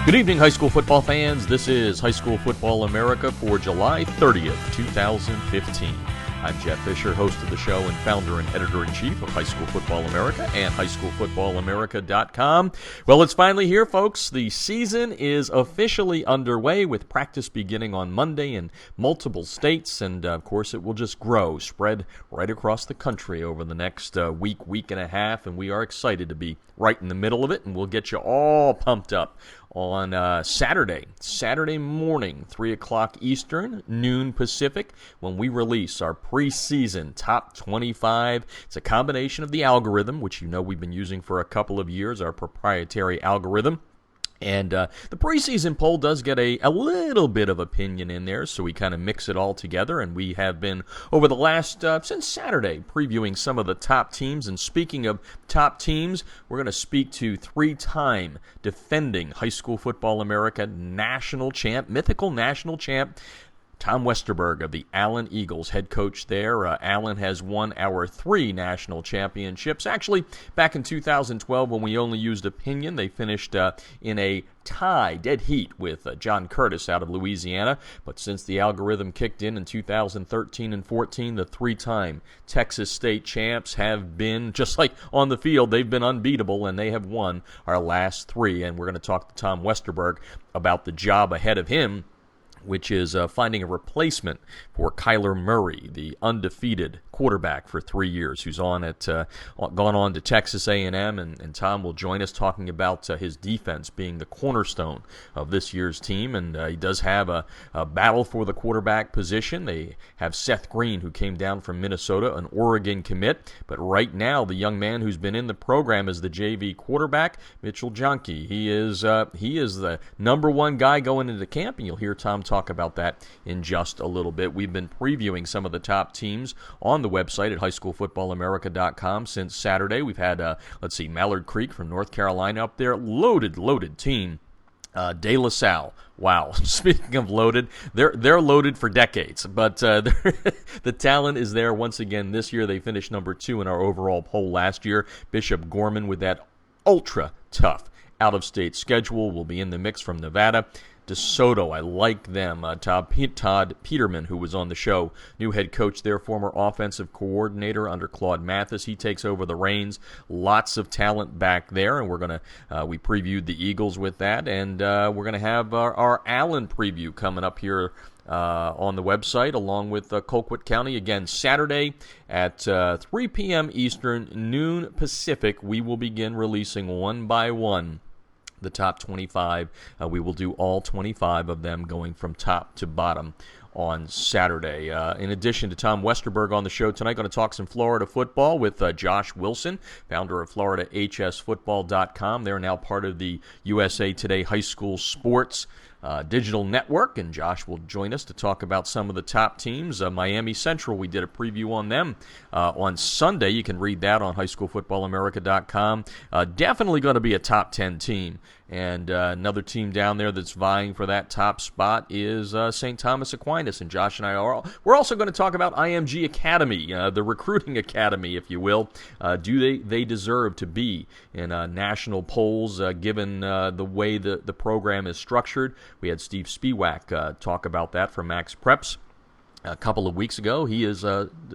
Good evening, high school football fans. This is High School Football America for July 30th, 2015. I'm Jeff Fisher, host of the show and founder and editor-in-chief of High School Football America and highschoolfootballamerica.com. Well, it's finally here, folks. The season is officially underway with practice beginning on Monday in multiple states, and of course it will just grow, spread right across the country over the next week and a half, and we are excited to be right in the middle of it, and we'll get you all pumped up on Saturday morning, 3 o'clock Eastern, noon Pacific, when we release our preseason top 25. It's a combination of the algorithm, which you know we've been using for a couple of years, our proprietary algorithm. And the preseason poll does get a little bit of opinion in there, so we kind of mix it all together. And we have been, over the last, since Saturday, previewing some of the top teams. And speaking of top teams, we're going to speak to three-time defending High School Football America national champ, mythical national champ, Tom Westerberg of the Allen Eagles, head coach there. Allen has won our 3 national championships. Actually, back in 2012, when we only used opinion, they finished in a tie, dead heat, with John Curtis out of Louisiana. But since the algorithm kicked in 2013 and 14, the 3-time Texas State champs have been, just like on the field, they've been unbeatable, and they have won our last 3. And we're going to talk to Tom Westerberg about the job ahead of him, which is finding a replacement for Kyler Murray, the undefeated quarterback for 3 years, who's gone on to Texas A&M, and Tom will join us talking about his defense being the cornerstone of this year's team, and he does have a battle for the quarterback position. They have Seth Green, who came down from Minnesota, an Oregon commit, but right now the young man who's been in the program is the JV quarterback, Mitchell Jonke. He is the number one guy going into camp, and you'll hear Tom talk about that in just a little bit. We've been previewing some of the top teams on the website at highschoolfootballamerica.com since Saturday. We've had, Mallard Creek from North Carolina up there. Loaded team. De La Salle. Wow. Speaking of loaded, they're loaded for decades, but the talent is there once again this year. They finished number 2 in our overall poll last year. Bishop Gorman, with that ultra tough out-of-state schedule, will be in the mix from Nevada. DeSoto, I like them. Todd Peterman, who was on the show, new head coach there, former offensive coordinator under Claude Mathis. He takes over the reins. Lots of talent back there, and we previewed the Eagles with that, and we're gonna have our Allen preview coming up here on the website, along with Colquitt County. Again, Saturday at 3 p.m. Eastern, noon Pacific. We will begin releasing one by one the top 25. We will do all 25 of them, going from top to bottom on Saturday. In addition to Tom Westerberg on the show tonight, going to talk some Florida football with Josh Wilson, founder of FloridaHSFootball.com. They're now part of the USA Today High School Sports digital network, and Josh will join us to talk about some of the top teams. Miami Central, we did a preview on them on Sunday. You can read that on highschoolfootballamerica.com. Definitely going to be a top 10 team. And another team down there that's vying for that top spot is St. Thomas Aquinas. And Josh and we're also going to talk about IMG Academy, the recruiting academy, if you will. Do they deserve to be in national polls given the way the program is structured? We had Steve Spiewak talk about that from Max Preps a couple of weeks ago. He is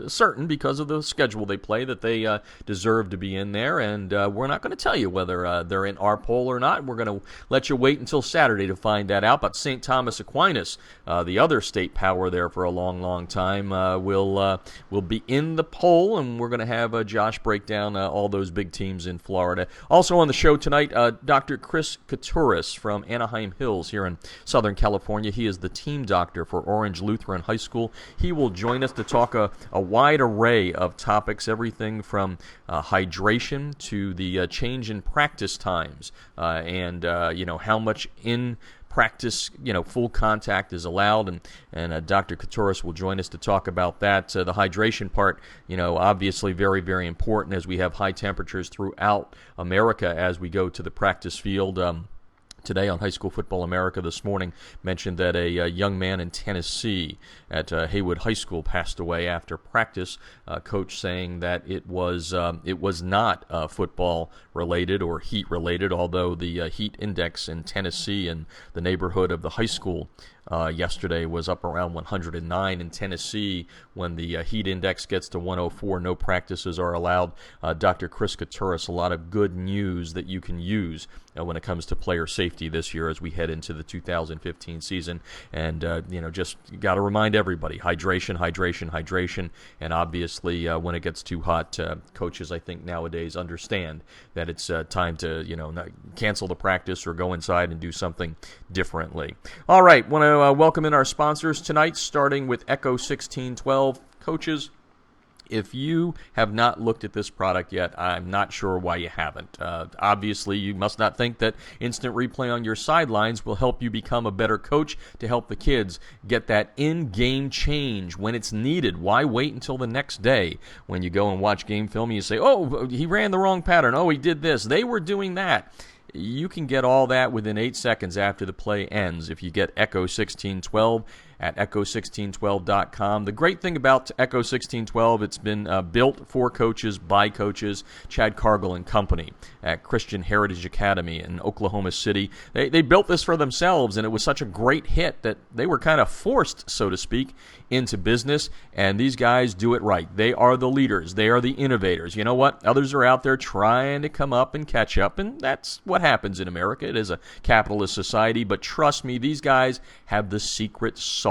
certain, because of the schedule they play, that they deserve to be in there, and we're not going to tell you whether they're in our poll or not. We're going to let you wait until Saturday to find that out. But St. Thomas Aquinas, the other state power there for a long time, will be in the poll, and we're going to have Josh break down all those big teams in Florida. Also on the show tonight, Dr. Chris Koutures from Anaheim Hills here in Southern California. He is the team doctor for Orange Lutheran High School. He will join us to talk a wide array of topics, everything from hydration to the change in practice times, and how much in practice, full contact is allowed, and Dr. Koutures will join us to talk about that. The hydration part, obviously very, very important as we have high temperatures throughout America as we go to the practice field. Today on High School Football America this morning mentioned that a young man in Tennessee at Haywood High School passed away after practice. Coach saying that it was not football related or heat related, although the heat index in Tennessee and the neighborhood of the high school yesterday was up around 109. In Tennessee, when the heat index gets to 104, no practices are allowed. Dr. Chris Koutures, a lot of good news that you can use when it comes to player safety this year as we head into the 2015 season. And, just got to remind everybody, hydration. And obviously, when it gets too hot, coaches, I think, nowadays understand that it's time to, not cancel the practice or go inside and do something differently. All right, want to welcome in our sponsors tonight, starting with Echo 1612. Coaches, if you have not looked at this product yet, I'm not sure why you haven't. Obviously, you must not think that instant replay on your sidelines will help you become a better coach to help the kids get that in-game change when it's needed. Why wait until the next day when you go and watch game film and you say, oh, he ran the wrong pattern. Oh, he did this. They were doing that. You can get all that within 8 seconds after the play ends if you get Echo 1612 at echo1612.com. The great thing about Echo 1612, it's been built for coaches, by coaches, Chad Cargill and company at Christian Heritage Academy in Oklahoma City. They built this for themselves, and it was such a great hit that they were kind of forced, so to speak, into business, and these guys do it right. They are the leaders. They are the innovators. You know what? Others are out there trying to come up and catch up, and that's what happens in America. It is a capitalist society, but trust me, these guys have the secret sauce.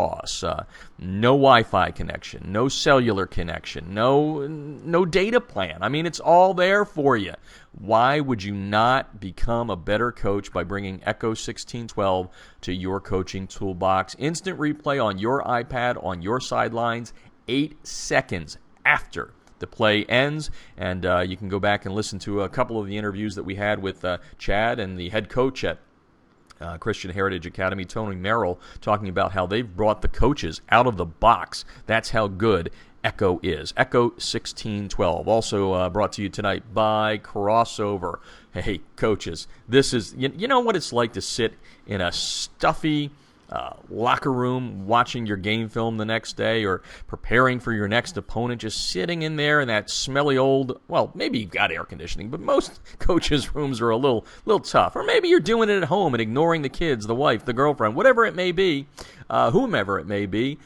No Wi-Fi connection, no cellular connection, no data plan. I mean, it's all there for you. Why would you not become a better coach by bringing Echo 1612 to your coaching toolbox? Instant replay on your iPad, on your sidelines, 8 seconds after the play ends, and you can go back and listen to a couple of the interviews that we had with Chad and the head coach at Christian Heritage Academy, Tony Merrill, talking about how they've brought the coaches out of the box. That's how good Echo is. Echo 1612. Also brought to you tonight by Crossover. Hey, coaches, this is, you know what it's like to sit in a stuffy locker room watching your game film the next day or preparing for your next opponent, just sitting in there in that smelly old, well, maybe you've got air conditioning, but most coaches' rooms are a little tough. Or maybe you're doing it at home and ignoring the kids, the wife, the girlfriend, whatever it may be, whomever it may be.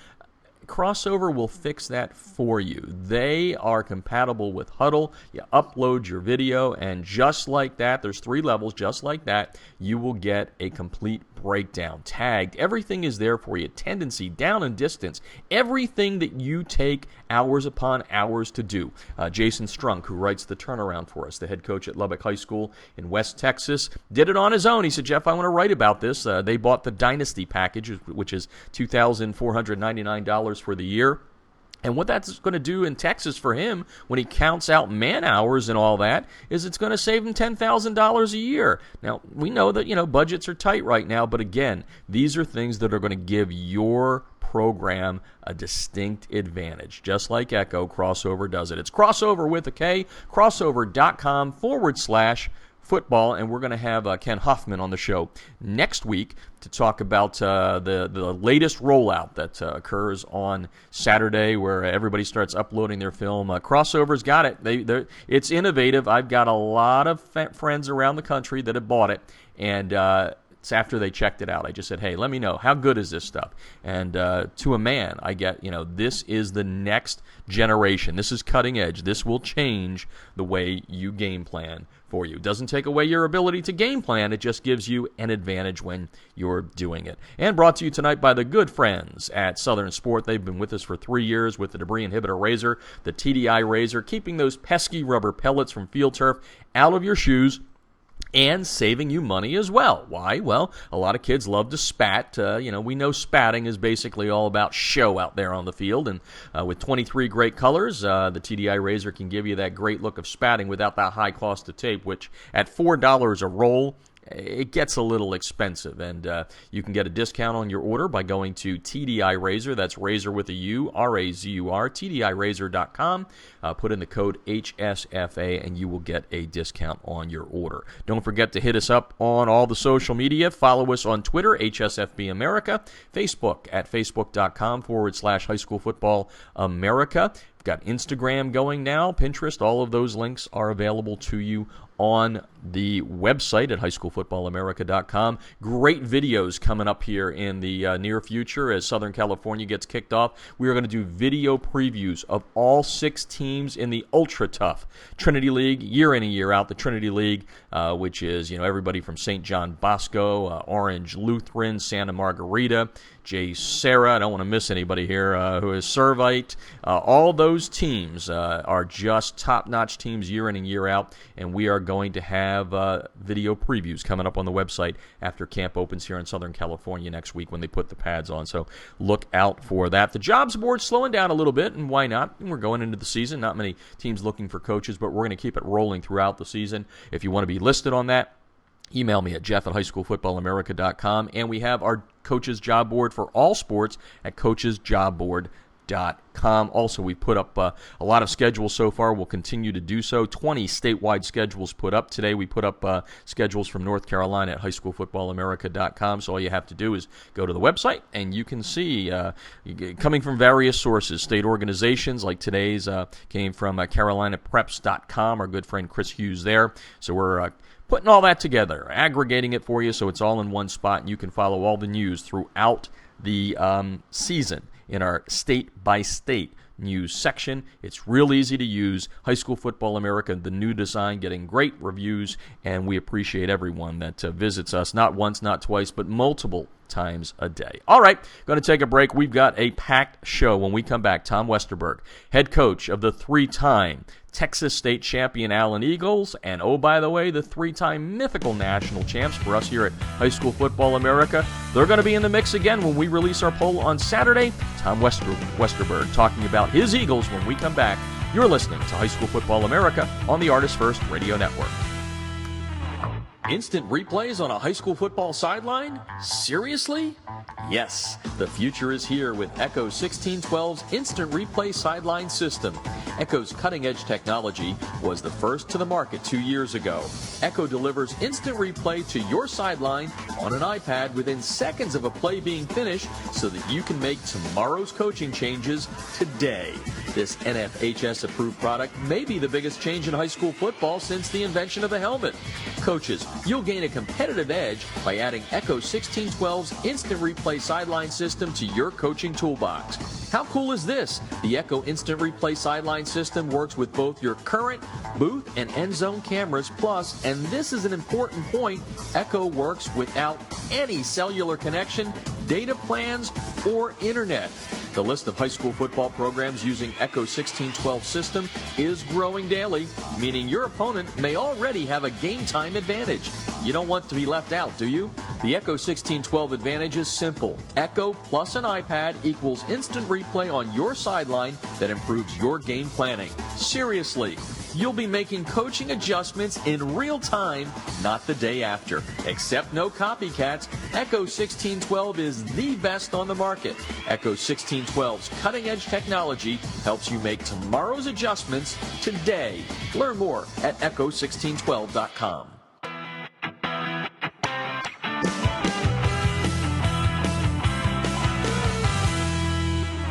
Crossover will fix that for you. They are compatible with Huddle. You upload your video, and just like that, there's 3 levels, just like that, you will get a complete breakdown. Tagged. Everything is there for you. Tendency, down and distance. Everything that you take hours upon hours to do. Jason Strunk, who writes the turnaround for us, the head coach at Lubbock High School in West Texas, did it on his own. He said, Jeff, I want to write about this. They bought the Dynasty package, which is $2,499 for the year. And what that's going to do in Texas for him when he counts out man hours and all that is it's going to save him $10,000 a year. Now, we know that, budgets are tight right now, but again, these are things that are going to give your program a distinct advantage. Just like Echo, Crossover does it. It's Crossover with a K, crossover.com/football, and we're going to have Ken Huffman on the show next week to talk about the latest rollout that occurs on Saturday, where everybody starts uploading their film. Crossover's got it. It's innovative. I've got a lot of friends around the country that have bought it, and it's after they checked it out. I just said, hey, let me know, how good is this stuff? And to a man, I get, this is the next generation. This is cutting edge. This will change the way you game plan for you. It doesn't take away your ability to game plan. It just gives you an advantage when you're doing it. And brought to you tonight by the good friends at Southern Sport. They've been with us for 3 years with the debris inhibitor razor, the TDI razor, keeping those pesky rubber pellets from field turf out of your shoes and saving you money as well. Why? Well, a lot of kids love to spat. We know spatting is basically all about show out there on the field, and with 23 great colors, the TDI razor can give you that great look of spatting without that high cost of tape, which at $4 a roll, it gets a little expensive, and you can get a discount on your order by going to TDI Razor. That's Razor with a U, R-A-Z-U-R, TDIRazor.com. Put in the code HSFA, and you will get a discount on your order. Don't forget to hit us up on all the social media. Follow us on Twitter, HSFB America, Facebook at facebook.com/High School Football America. We've got Instagram going now, Pinterest. All of those links are available to you on the website at highschoolfootballamerica.com. Great videos coming up here in the near future as Southern California gets kicked off. We are going to do video previews of all 6 teams in the ultra-tough Trinity League, year in and year out. The Trinity League, which is everybody from St. John Bosco, Orange Lutheran, Santa Margarita, J. Sarah, I don't want to miss anybody here, who is Servite. All those teams are just top-notch teams year in and year out, and we are going to have video previews coming up on the website after camp opens here in Southern California next week when they put the pads on, so look out for that. The jobs board's slowing down a little bit, and why not? We're going into the season. Not many teams looking for coaches, but we're going to keep it rolling throughout the season. If you want to be listed on that, email me at jeff@highschoolfootballamerica.com, and we have our coaches job board for all sports at coachesjobboard.com. Also, we put up a lot of schedules so far. We'll continue to do so. 20 statewide schedules put up. Today we put up schedules from North Carolina at highschoolfootballamerica.com. So all you have to do is go to the website, and you can see coming from various sources, state organizations like today's came from carolinapreps.com, our good friend Chris Hughes there. So we're putting all that together, aggregating it for you so it's all in one spot, and you can follow all the news throughout the season in our state-by-state news section. It's real easy to use. High School Football America, the new design, getting great reviews, and we appreciate everyone that visits us, not once, not twice, but multiple times a day. All right, going to take a break. We've got a packed show. When we come back, Tom Westerberg, head coach of the 3-time Texas State champion Allen Eagles, and oh, by the way, the 3-time mythical national champs for us here at High School Football America. They're going to be in the mix again when we release our poll on Saturday. Tom Westerberg talking about his Eagles when we come back. You're listening to High School Football America on the Artist First Radio Network. Instant replays on a high school football sideline? Seriously? Yes, the future is here with Echo 1612's Instant Replay Sideline System. Echo's cutting-edge technology was the first to the market 2 years ago. Echo delivers instant replay to your sideline on an iPad within seconds of a play being finished so that you can make tomorrow's coaching changes today. This NFHS-approved product may be the biggest change in high school football since the invention of the helmet. Coaches, you'll gain a competitive edge by adding Echo 1612's Instant Replay Sideline System to your coaching toolbox. How cool is this? The Echo Instant Replay Sideline System works with both your current booth and end zone cameras, plus, and this is an important point, Echo works without any cellular connection, data plans, or internet. The list of high school football programs using Echo 1612 system is growing daily, meaning your opponent may already have a game time advantage. You don't want to be left out, do you? The Echo 1612 advantage is simple. Echo plus an iPad equals instant replay on your sideline that improves your game planning. Seriously, you'll be making coaching adjustments in real time, not the day after. Except no copycats, Echo 1612 is the best on the market. Echo 1612's cutting-edge technology helps you make tomorrow's adjustments today. Learn more at echo1612.com.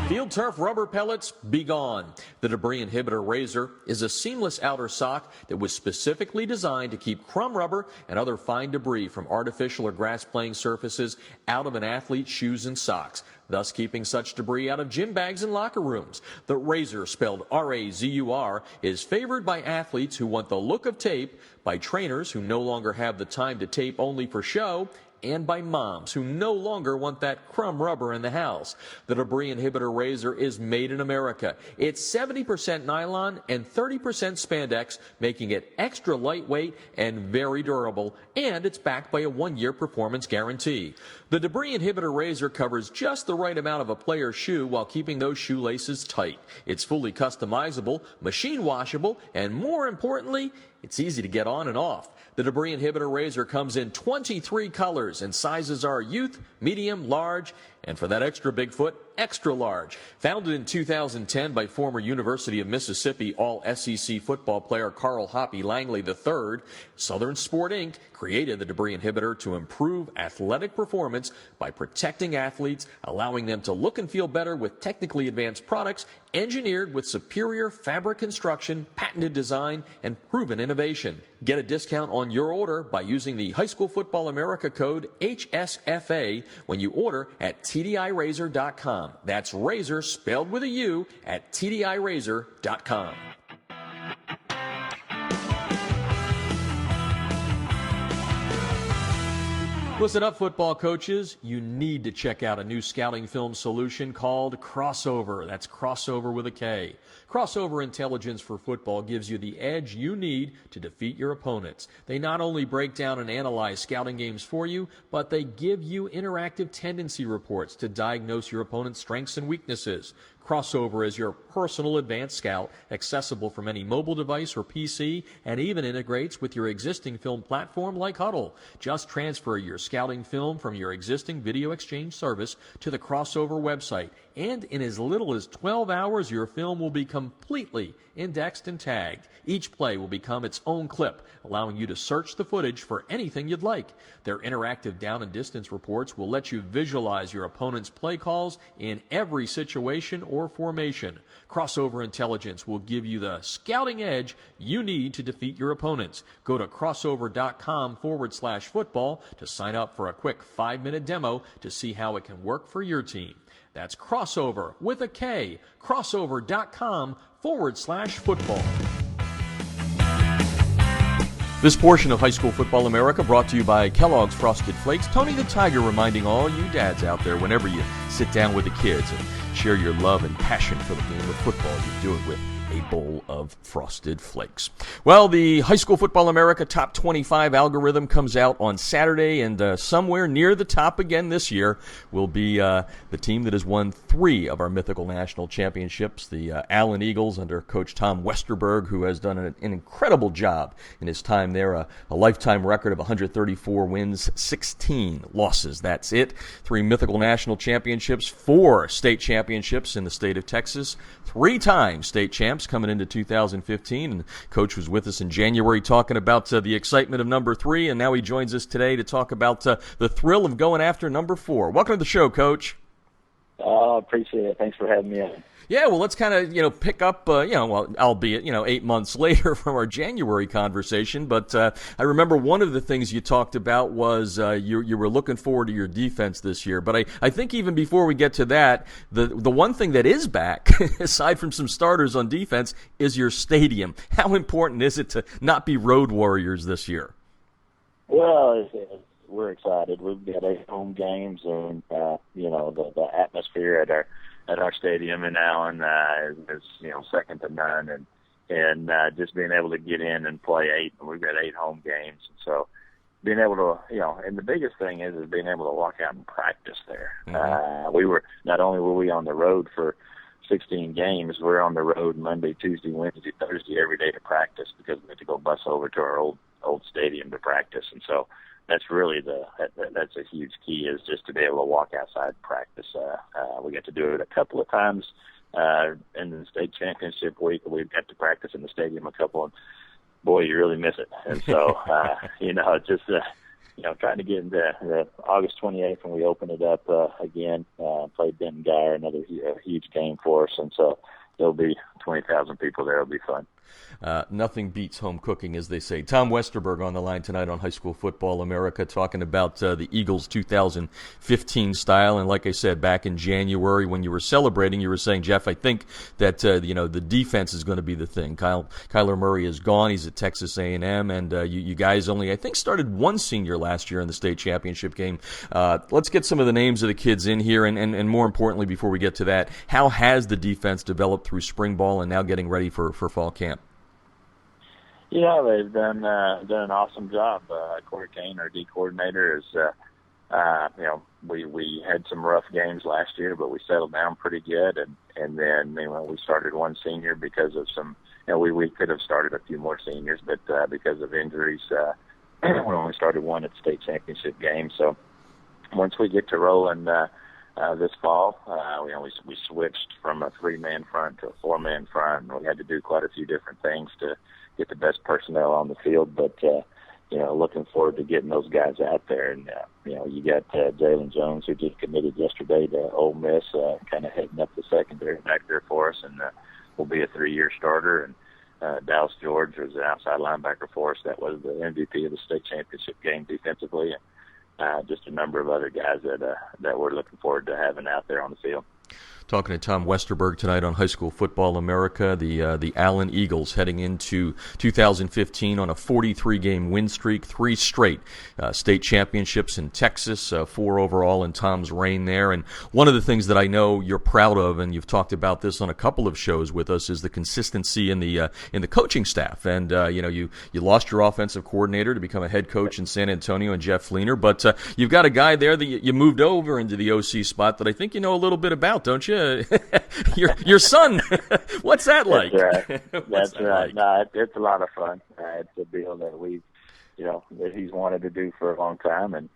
Field turf rubber pellets, be gone. The Debris Inhibitor Razor is a seamless outer sock that was specifically designed to keep crumb rubber and other fine debris from artificial or grass-playing surfaces out of an athlete's shoes and socks, thus keeping such debris out of gym bags and locker rooms. The Razor, spelled R-A-Z-U-R, is favored by athletes who want the look of tape, by trainers who no longer have the time to tape only for show, and by moms who no longer want that crumb rubber in the house. The Debris Inhibitor Razor is made in America. It's 70% nylon and 30% spandex, making it extra lightweight and very durable, and it's backed by a 1-year performance guarantee. The Debris Inhibitor Razor covers just the right amount of a player's shoe while keeping those shoelaces tight. It's fully customizable, machine washable, and more importantly, It's easy to get on and off. The debris inhibitor razor comes in 23 colors and sizes are youth, medium, large, and for that extra big foot, extra large. Founded in 2010 by former University of Mississippi All-SEC football player Carl Hoppy Langley III, Southern Sport Inc. created the debris inhibitor to improve athletic performance by protecting athletes, allowing them to look and feel better with technically advanced products engineered with superior fabric construction, patented design, and proven innovation. Get a discount on your order by using the High School Football America code HSFA when you order at TDIRazor.com. That's razor spelled with a U at TDIRazor.com. Listen up, football coaches. You need to check out a new scouting film solution called Crossover. That's Crossover with a K. Crossover Intelligence for Football gives you the edge you need to defeat your opponents. They not only break down and analyze scouting games for you, but they give you interactive tendency reports to diagnose your opponent's strengths and weaknesses. Crossover is your personal advanced scout, accessible from any mobile device or PC, and even integrates with your existing film platform like Huddle. Just transfer your scouting film from your existing video exchange service to the Crossover website, and in as little as 12 hours, your film will be completely indexed and tagged. Each play will become its own clip, allowing you to search the footage for anything you'd like. Their interactive down and distance reports will let you visualize your opponent's play calls in every situation or formation. Crossover Intelligence will give you the scouting edge you need to defeat your opponents. Go to crossover.com/football to sign up for a quick 5-minute demo to see how it can work for your team. That's Crossover with a K, crossover.com/football. This portion of High School Football America brought to you by Kellogg's Frosted Flakes. Tony the Tiger reminding all you dads out there, whenever you sit down with the kids and share your love and passion for the game of football, you do it with a bowl of Frosted Flakes. Well, the High School Football America Top 25 algorithm comes out on Saturday, and somewhere near the top again this year will be the team that has won 3 of our mythical national championships, the Allen Eagles under Coach Tom Westerberg, who has done an incredible job in his time there, a lifetime record of 134 wins, 16 losses. That's it. 3 mythical national championships, 4 state championships in the state of Texas, 3-time state champs coming into 2015, and Coach was with us in January talking about the excitement of number 3, and now he joins us today to talk about the thrill of going after number 4. Welcome to the show, Coach. Oh, appreciate it. Thanks for having me on. Yeah, well, let's kind of, pick up, albeit, 8 months later from our January conversation. But I remember one of the things you talked about was you were looking forward to your defense this year. But I think even before we get to that, the one thing that is back, aside from some starters on defense, is your stadium. How important is it to not be road warriors this year? Well, we're excited. We've got 8 home games, and the atmosphere at our stadium in Allen is second to none, and just being able to get in and play 8. We've got 8 home games, and so being able to and the biggest thing is being able to walk out and practice there. Mm-hmm. We were not only were we on the road for 16 games, we're on the road Monday, Tuesday, Wednesday, Thursday every day to practice because we had to go bus over to our old stadium to practice, and so. That's really that's a huge key, is just to be able to walk outside and practice. We get to do it a couple of times in the state championship week. We've got to practice in the stadium a couple, and boy, you really miss it. And so, just trying to get into August 28th when we open it up again. Played Denton Guyer, another huge game for us, and so there'll be 20,000 people there. It'll be fun. Nothing beats home cooking, as they say. Tom Westerberg on the line tonight on High School Football America, talking about the Eagles' 2015 style. And like I said, back in January when you were celebrating, you were saying, Jeff, I think that the defense is going to be the thing. Kyler Murray is gone. He's at Texas A&M, and you guys only, I think, started 1 senior last year in the state championship game. Let's get some of the names of the kids in here, and more importantly, before we get to that, how has the defense developed through spring ball and now getting ready for fall camp? Yeah, they've done an awesome job. Corey Kane, our D coordinator, has we had some rough games last year, but we settled down pretty good. And then, we started one senior because of some, we could have started a few more seniors, but because of injuries, we only started one at the state championship game. So once we get to rolling this fall, we switched from a 3-man front to a 4-man front, and we had to do quite a few different things to get the best personnel on the field. But looking forward to getting those guys out there. And you got Jalen Jones, who just committed yesterday to Ole Miss, kind of heading up the secondary back there for us, and will be a 3-year starter. And Dallas George was an outside linebacker for us. That was the MVP of the state championship game defensively. And just a number of other guys that we're looking forward to having out there on the field. Talking to Tom Westerberg tonight on High School Football America. The Allen Eagles heading into 2015 on a 43-game win streak, 3 straight state championships in Texas, 4 overall in Tom's reign there. And one of the things that I know you're proud of, and you've talked about this on a couple of shows with us, is the consistency in the coaching staff. And you lost your offensive coordinator to become a head coach in San Antonio, and Jeff Fleener, but you've got a guy there that you moved over into the OC spot that I think you know a little bit about, don't you? Your son. What's that like? That's right. That's right. Like? No, it's a lot of fun. It's a deal that that he's wanted to do for a long time, and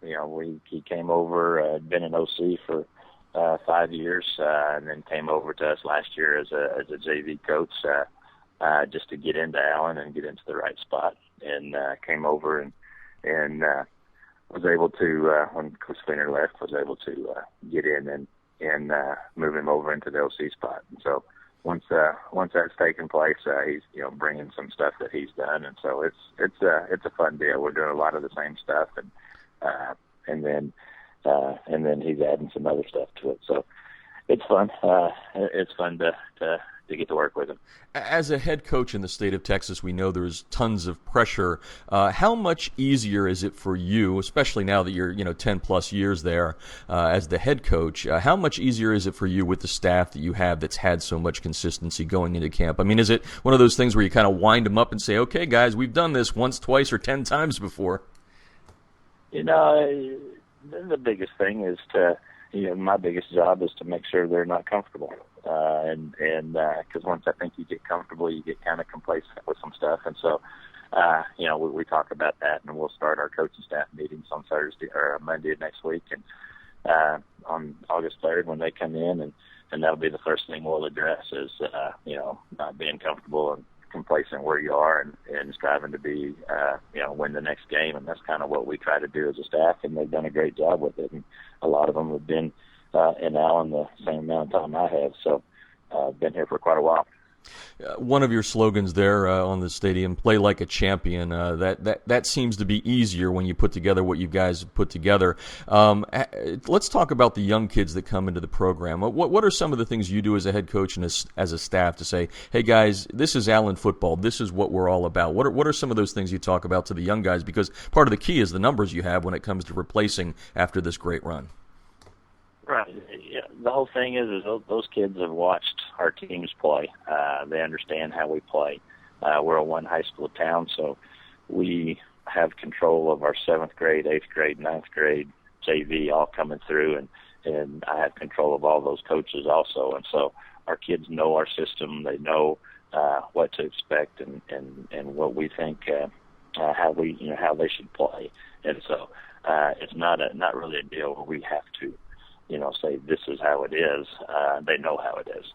he came over, been an OC for 5 years, and then came over to us last year as a JV coach, just to get into Allen and get into the right spot, and came over and was able to, when Coach Fleener left, was able to get in and move him over into the OC spot. And so once that's taken place, he's bringing some stuff that he's done, and so it's a fun deal. We're doing a lot of the same stuff, and then he's adding some other stuff to it. So it's fun. It's fun to get to work with him. As a head coach in the state of Texas, we know there's tons of pressure. How much easier is it for you, especially now that you're 10 plus years there as the head coach? How much easier is it for you with the staff that you have that's had so much consistency going into camp? I mean, is it one of those things where you kind of wind them up and say, "Okay, guys, we've done this once, twice, or 10 times before"? The biggest thing is my biggest job is to make sure they're not comfortable. Because once I think you get comfortable, you get kind of complacent with some stuff. And so, we talk about that, and we'll start our coaching staff meetings on Thursday or Monday of next week. And on August 3rd, when they come in, and that'll be the first thing we'll address is, not being comfortable and complacent where you are, and striving to be, win the next game. And that's kind of what we try to do as a staff, and they've done a great job with it. And a lot of them have been in Allen the same amount of time I have, so I've been here for quite a while. One of your slogans there on the stadium, "Play like a champion," that seems to be easier when you put together what you guys put together. Let's talk about the young kids that come into the program. What are some of the things you do as a head coach and as a staff to say, "Hey guys, this is Allen football. This is what we're all about"? What are some of those things you talk about to the young guys? Because part of the key is the numbers you have when it comes to replacing after this great run. Right. Yeah. The whole thing is those kids have watched our teams play. They understand how we play. We're a one high school town, so we have control of our 7th grade, 8th grade, 9th grade, JV all coming through, and I have control of all those coaches also. And so our kids know our system. They know what to expect and what we think how they should play. And so it's not really a deal where we have to say this is how it is. They know how it is.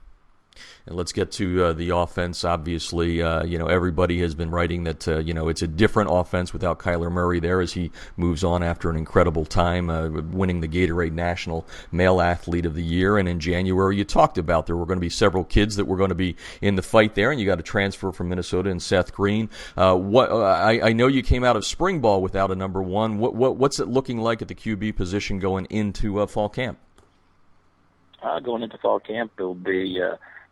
And let's get to the offense. Obviously, everybody has been writing that, it's a different offense without Kyler Murray there as he moves on after an incredible time winning the Gatorade National Male Athlete of the Year. And in January, you talked about there were going to be several kids that were going to be in the fight there, and you got a transfer from Minnesota and Seth Green. I know you came out of spring ball without a number one. What's it looking like at the QB position going into fall camp? Going into fall camp, it'll be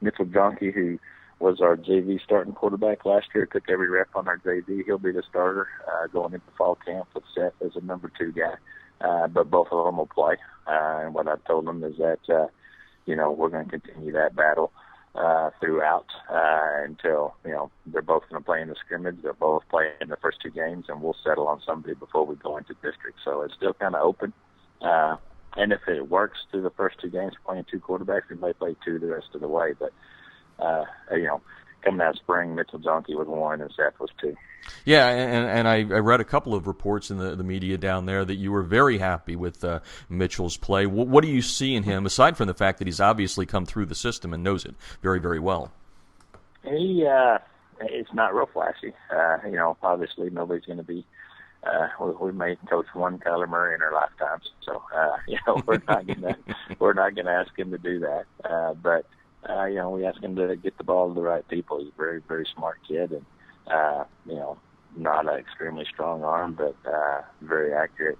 Mitchell Jonke, who was our JV starting quarterback last year, took every rep on our JV. He'll be the starter going into fall camp with Seth as a number 2 guy. But both of them will play. And what I've told them is that, we're going to continue that battle throughout until, they're both going to play in the scrimmage. They'll both play in the first two games, and we'll settle on somebody before we go into district. So it's still kind of open. And if it works through the first two games, playing two quarterbacks, we might play two the rest of the way. But, coming out of spring, Mitchell Jonke was one and Seth was two. Yeah, and I read a couple of reports in the media down there that you were very happy with Mitchell's play. What do you see in him, aside from the fact that he's obviously come through the system and knows it very, very well? It's not real flashy. Obviously nobody's going to be we may coach one Kyler Murray in our lifetimes, so we're not gonna ask him to do that. But we ask him to get the ball to the right people. He's a very, very smart kid, and not an extremely strong arm, but very accurate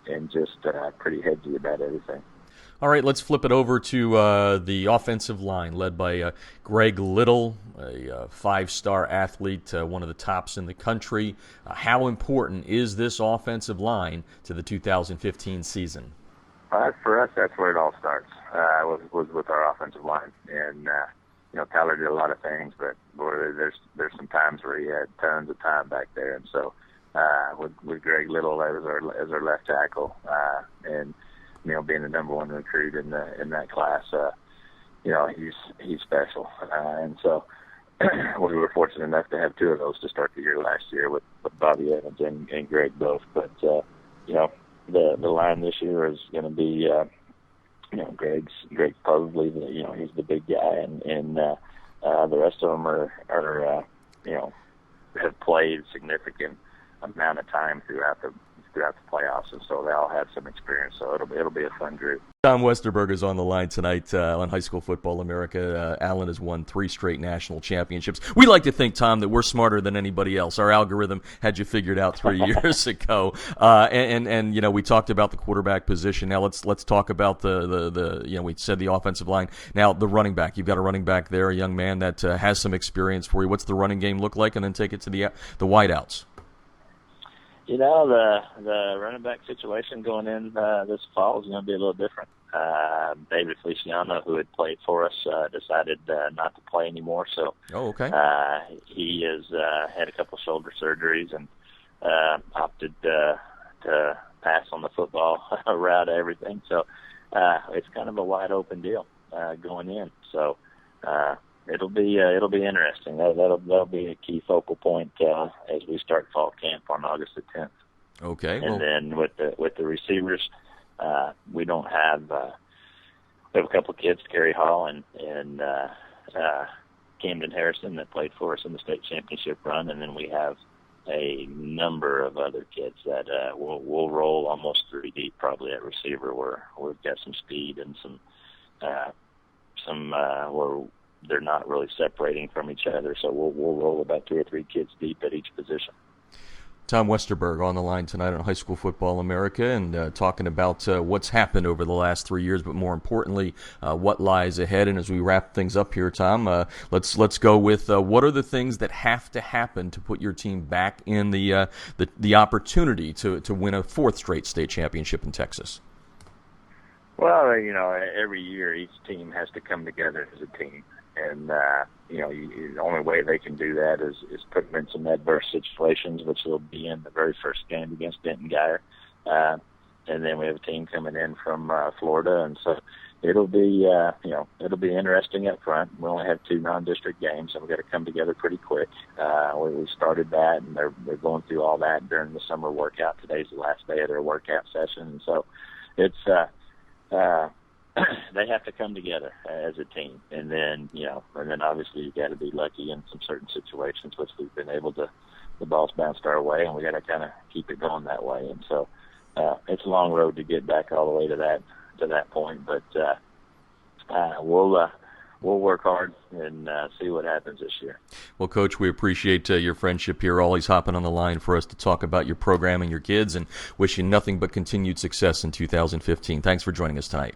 and just pretty heady about everything. All right, let's flip it over to the offensive line, led by Greg Little, a five-star athlete, one of the tops in the country. How important is this offensive line to the 2015 season? For us, that's where it all starts, was with our offensive line. And, Tyler did a lot of things, but there's some times where he had tons of time back there. And so with Greg Little as our left tackle, and being the number one recruit in that class, he's special. And so we were fortunate enough to have two of those to start the year last year with Bobby Evans and Greg both. But the line this year is going to be Greg's probably he's the big guy, and the rest of them are have played significant amount of time throughout the playoffs, and so they all have some experience. So it'll be a fun group. Tom Westerberg is on the line tonight on High School Football America. Allen has won 3 straight national championships. We like to think, Tom, that we're smarter than anybody else. Our algorithm had you figured out 3 years ago. And we talked about the quarterback position. Now let's talk about the we said the offensive line. Now the running back. You've got a running back there, a young man that has some experience for you. What's the running game look like? And then take it to the wideouts. The running back situation going in this fall is going to be a little different. David Feliciano, who had played for us, decided not to play anymore. So he has had a couple shoulder surgeries and opted to pass on the football route of everything. So it's kind of a wide open deal going in. So it'll be interesting. That'll be a key focal point as we start fall camp on August the 10th. Okay. And then with the receivers, we don't have we have a couple of kids, Kerry Hall and Camden Harrison, that played for us in the state championship run, and then we have a number of other kids that will roll almost 3 deep probably at receiver, where we've got some speed and some where they're not really separating from each other. So we'll roll about 2 or 3 kids deep at each position. Tom Westerberg on the line tonight on High School Football America, and talking about what's happened over the last 3 years, but more importantly, what lies ahead. And as we wrap things up here, Tom, let's go with what are the things that have to happen to put your team back in the opportunity to win a 4th straight state championship in Texas? Well, every year each team has to come together as a team. And, the only way they can do that is put them in some adverse situations, which they'll be in the very first game against Denton Geyer. And then we have a team coming in from Florida. And so it'll be interesting up front. We only have 2 non-district games, and we've got to come together pretty quick. We started that, and they're going through all that during the summer workout. Today's the last day of their workout session. And so it's they have to come together as a team, and then obviously you got to be lucky in some certain situations, which we've been able to. The ball's bounced our way, and we got to kind of keep it going that way. And so it's a long road to get back all the way to that point, but we'll work hard and see what happens this year. Well, Coach, we appreciate your friendship here, always hopping on the line for us to talk about your program and your kids, and wish you nothing but continued success in 2015. Thanks for joining us tonight.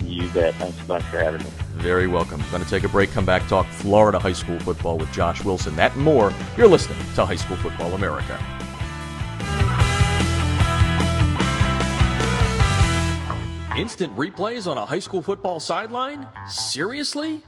You bet. Thanks so much for having me. Very welcome. Going to take a break, come back, talk Florida high school football with Josh Wilson. That and more. You're listening to High School Football America. In Instant replays on a high school football sideline? Seriously?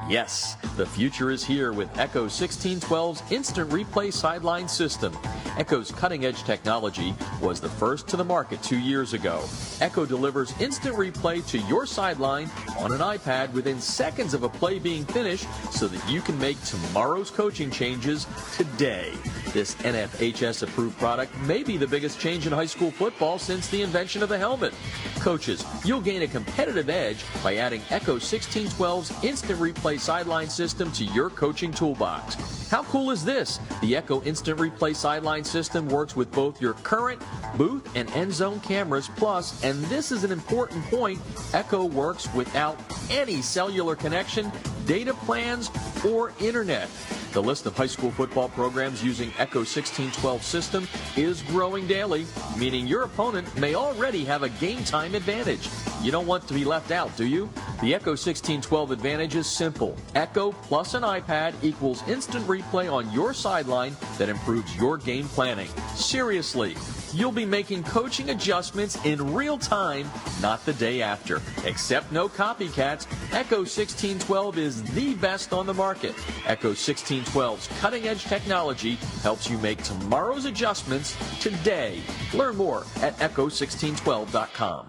Yes, the future is here with Echo 1612's Instant Replay Sideline System. Echo's cutting-edge technology was the first to the market 2 years ago. Echo delivers instant replay to your sideline on an iPad within seconds of a play being finished so that you can make tomorrow's coaching changes today. This NFHS-approved product may be the biggest change in high school football since the invention of the helmet. Coaches, you'll gain a competitive edge by adding Echo 1612's Instant Replay Sideline System to your coaching toolbox. How cool is this? The Echo Instant Replay Sideline System works with both your current booth and end zone cameras, plus, and this is an important point, Echo works without any cellular connection, data plans, or internet. The list of high school football programs using Echo 1612 system is growing daily, meaning your opponent may already have a game time advantage. You don't want to be left out, do you? The Echo 1612 advantage is simple. Echo plus an iPad equals instant replay on your sideline that improves your game planning. Seriously, you'll be making coaching adjustments in real time, not the day after. Except no copycats, Echo 1612 is the best on the market. Echo 1612's cutting-edge technology helps you make tomorrow's adjustments today. Learn more at echo1612.com.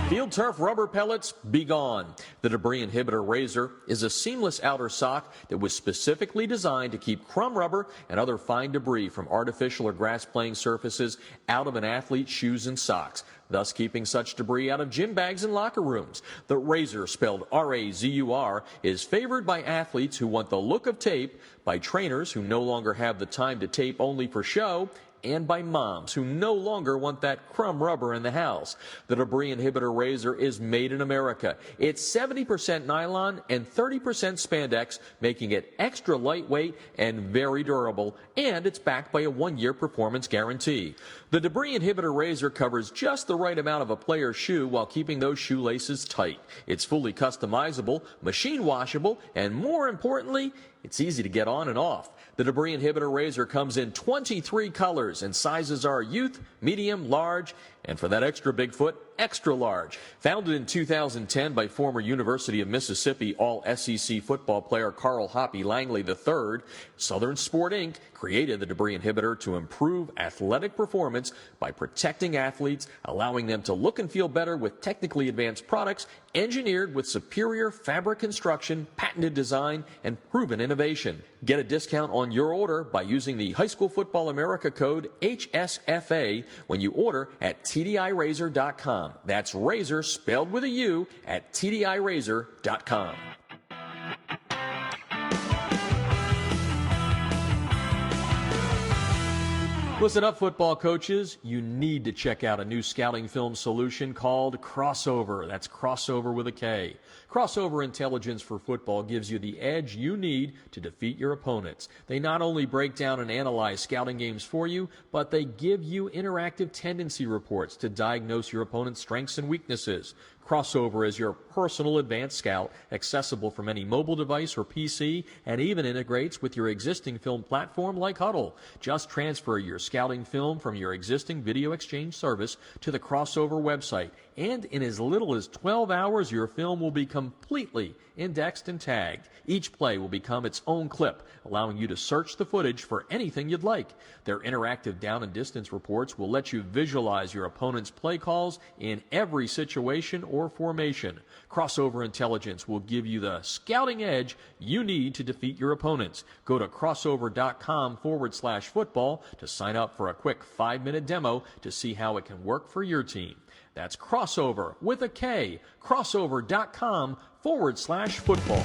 Field turf rubber pellets, be gone. The Debris Inhibitor Razor is a seamless outer sock that was specifically designed to keep crumb rubber and other fine debris from artificial or grass playing surfaces out of an athlete's shoes and socks, thus keeping such debris out of gym bags and locker rooms. The Razor, spelled R-A-Z-U-R, is favored by athletes who want the look of tape, by trainers who no longer have the time to tape only for show, and by moms who no longer want that crumb rubber in the house. The Debris Inhibitor Razor is made in America. It's 70% nylon and 30% spandex, making it extra lightweight and very durable, and it's backed by a 1-year performance guarantee. The Debris Inhibitor Razor covers just the right amount of a player's shoe while keeping those shoelaces tight. It's fully customizable, machine washable, and more importantly, it's easy to get on and off. The Debris Inhibitor Razor comes in 23 colors, and sizes are youth, medium, large, and for that extra big foot, extra large. Founded in 2010 by former University of Mississippi All-SEC football player Carl Hoppy Langley III, Southern Sport Inc. created the Debris Inhibitor to improve athletic performance by protecting athletes, allowing them to look and feel better with technically advanced products engineered with superior fabric construction, patented design, and proven innovation. Get a discount on your order by using the High School Football America code HSFA when you order at TDIRazor.com. That's razor spelled with a U at TDIRazor.com. Listen up, football coaches. You need to check out a new scouting film solution called Crossover. That's Crossover with a K. Crossover Intelligence for Football gives you the edge you need to defeat your opponents. They not only break down and analyze scouting games for you, but they give you interactive tendency reports to diagnose your opponent's strengths and weaknesses. Crossover is your personal advanced scout, accessible from any mobile device or PC, and even integrates with your existing film platform like Huddle. Just transfer your scouting film from your existing video exchange service to the Crossover website, and in as little as 12 hours, your film will be completely indexed and tagged. Each play will become its own clip, allowing you to search the footage for anything you'd like. Their interactive down and distance reports will let you visualize your opponent's play calls in every situation or formation. Crossover Intelligence will give you the scouting edge you need to defeat your opponents. Go to crossover.com/football to sign up for a quick 5-minute demo to see how it can work for your team. That's Crossover with a K, crossover.com/football.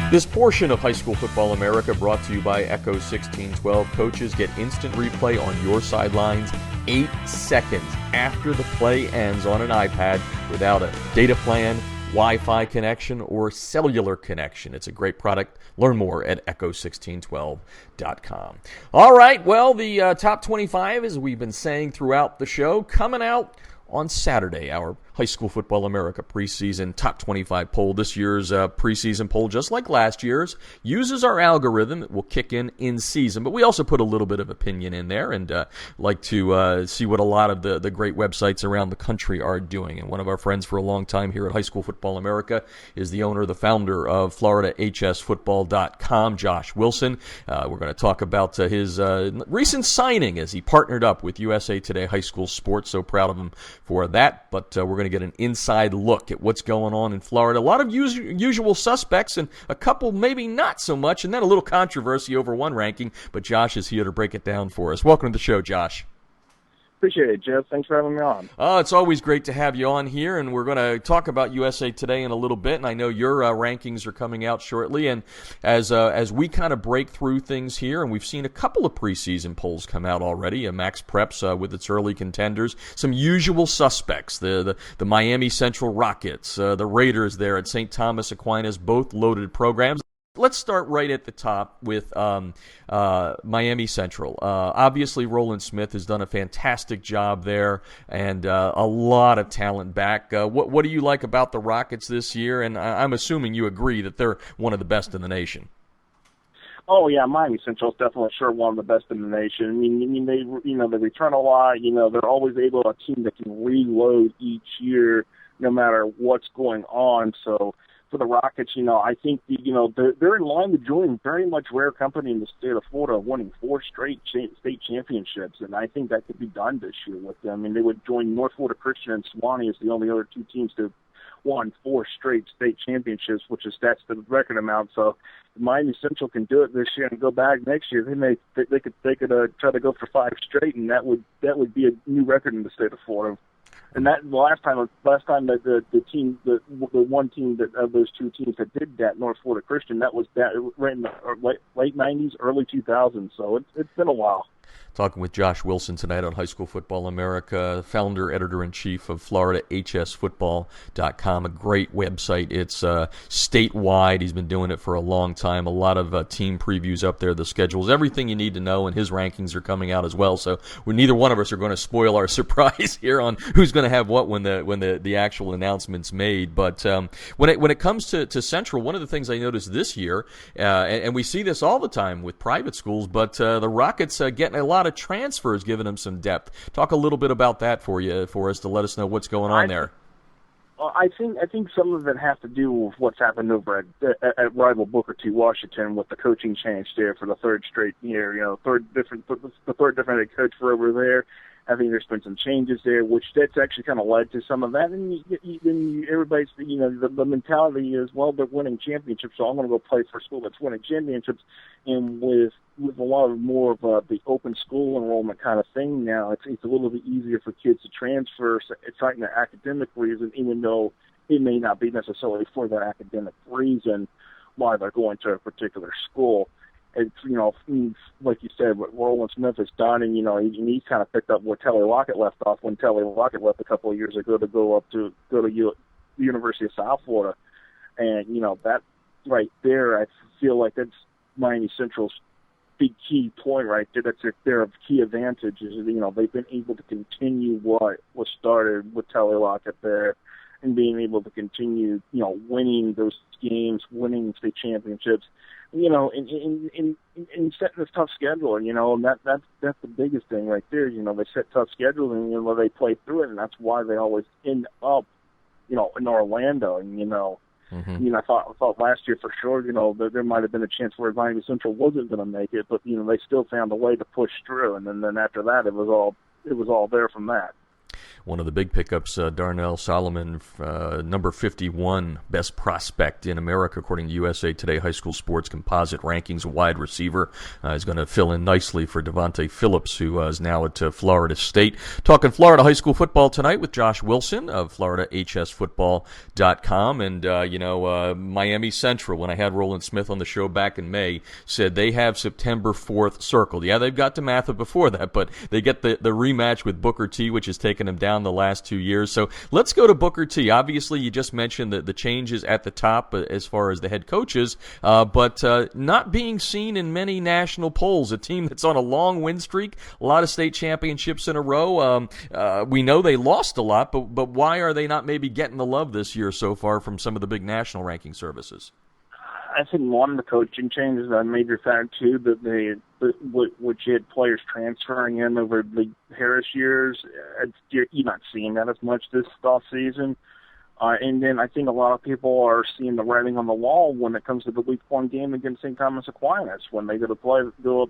This portion of High School Football America brought to you by Echo 1612. Coaches, get instant replay on your sidelines 8 seconds after the play ends on an iPad without a data plan, Wi-Fi connection, or cellular connection. It's a great product. Learn more at echo1612.com. All right, well, the top 25, as we've been saying throughout the show, coming out on Saturday. Our High School Football America preseason top 25 poll. This year's preseason poll, just like last year's, uses our algorithm that will kick in season, but we also put a little bit of opinion in there and like to see what a lot of the great websites around the country are doing. And one of our friends for a long time here at High School Football America is the owner, the founder of FloridaHSFootball.com, Josh Wilson. We're going to talk about his recent signing as he partnered up with USA Today High School Sports. So proud of him for that. But we're going to get an inside look at what's going on in Florida. A lot of usual suspects and a couple maybe not so much, and then a little controversy over one ranking. But Josh is here to break it down for us. Welcome to the show, Josh. Appreciate it, Jeff. Thanks for having me on. It's always great to have you on here, and we're going to talk about USA Today in a little bit, and I know your rankings are coming out shortly, and as we kind of break through things here, and we've seen a couple of preseason polls come out already, Max Preps with its early contenders, some usual suspects, the Miami Central Rockets, the Raiders there at St. Thomas Aquinas, both loaded programs. Let's start right at the top with Miami Central. Obviously, Roland Smith has done a fantastic job there and a lot of talent back. What do you like about the Rockets this year? And I'm assuming you agree that they're one of the best in the nation. Oh yeah, Miami Central's definitely sure one of the best in the nation. I mean they return a lot. They're always able a team that can reload each year, no matter what's going on. So for the Rockets, I think they're in line with joining very much rare company in the state of Florida, winning 4 straight state championships, and I think that could be done this year with them. I mean, they would join North Florida Christian and Sewanee as the only other 2 teams to won 4 straight state championships, that's the record amount. So if Miami Central can do it this year and go back next year, they could try to go for 5 straight, and that would be a new record in the state of Florida. And that last time that the one team that of those 2 teams that did that, North Florida Christian, that was right in the late 90s, early 2000s. So it's been a while. Talking with Josh Wilson tonight on High School Football America, founder, editor-in-chief of FloridaHSFootball.com, a great website. It's statewide. He's been doing it for a long time. A lot of team previews up there, the schedules, everything you need to know, and his rankings are coming out as well. So neither one of us are going to spoil our surprise here on who's going to have what when the actual announcement's made. But when it comes to Central, one of the things I noticed this year, and we see this all the time with private schools, but the Rockets getting a lot of transfers, giving them some depth. Talk a little bit about that for us to let us know what's going on there. I think some of it has to do with what's happened over at rival Booker T. Washington with the coaching change there for the 3rd straight year. The third different head coach for over there. I think there's been some changes there, which that's actually kind of led to some of that. And everybody's, the mentality is, well, they're winning championships, so I'm going to go play for a school that's winning championships. And with a lot of more of the open school enrollment kind of thing now, it's a little bit easier for kids to transfer, citing their academic reason, even though it may not be necessarily for that academic reason why they're going to a particular school. It's, like you said, what Roland Smith has done, and, he's kind of picked up where Telly Lockett left off when Telly Lockett left a couple of years ago to go to the University of South Florida. And, that right there, I feel like that's Miami Central's big key point right there. That's their key advantage is, they've been able to continue what was started with Telly Lockett there and being able to continue, winning those games, winning state championships, in setting this tough schedule, and that's the biggest thing right there. They set tough schedules, and they play through it, and that's why they always end up, in Orlando. And I thought last year for sure, that there might have been a chance where Miami Central wasn't going to make it, but they still found a way to push through, and then after that, it was all there from that. One of the big pickups, Darnell Solomon, number 51, best prospect in America, according to USA Today High School Sports Composite Rankings, a wide receiver. Is going to fill in nicely for Devontae Phillips, who is now at Florida State. Talking Florida high school football tonight with Josh Wilson of FloridaHSFootball.com. And, Miami Central, when I had Roland Smith on the show back in May, said they have September 4th circled. Yeah, they've got to Matha before that, but they get the rematch with Booker T, which has taken them down down the last 2 years. So let's go to Booker T. Obviously, you just mentioned the changes at the top as far as the head coaches, but not being seen in many national polls. A team that's on a long win streak, a lot of state championships in a row. We know they lost a lot, but why are they not maybe getting the love this year so far from some of the big national ranking services? I think one of the coaching changes is a major factor too, which had players transferring in over the Harris years. You're not seeing that as much this off season. And then I think a lot of people are seeing the writing on the wall when it comes to the Week 1 game against St. Thomas Aquinas when they go up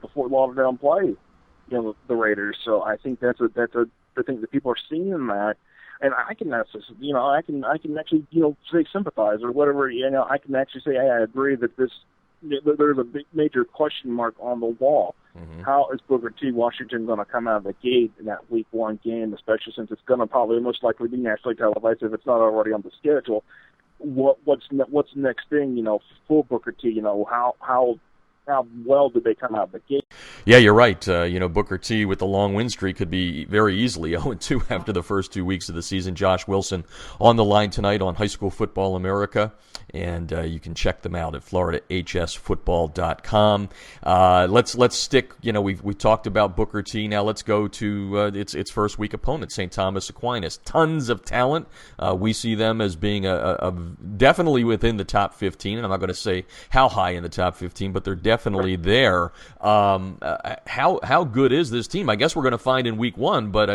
to Fort Lauderdale and play, the Raiders. So I think that's the thing that people are seeing in that. And I can actually, I can actually, say sympathize or whatever. I can actually say, hey, I agree that there's a big major question mark on the wall. Mm-hmm. How is Booker T. Washington going to come out of the gate in that Week 1 game, especially since it's going to probably most likely be nationally televised if it's not already on the schedule? What's the next thing, for Booker T. How well did they come out of the gate? Yeah, you're right. Booker T with the long win streak could be very easily 0-2 after the first 2 weeks of the season. Josh Wilson on the line tonight on High School Football America, and you can check them out at FloridaHSFootball.com. Let's stick. We talked about Booker T. Now let's go to its first week opponent, St. Thomas Aquinas. Tons of talent. We see them as being a definitely within the top 15, and I'm not going to say how high in the top 15, but they're definitely there. How good is this team? I guess we're going to find in Week 1, but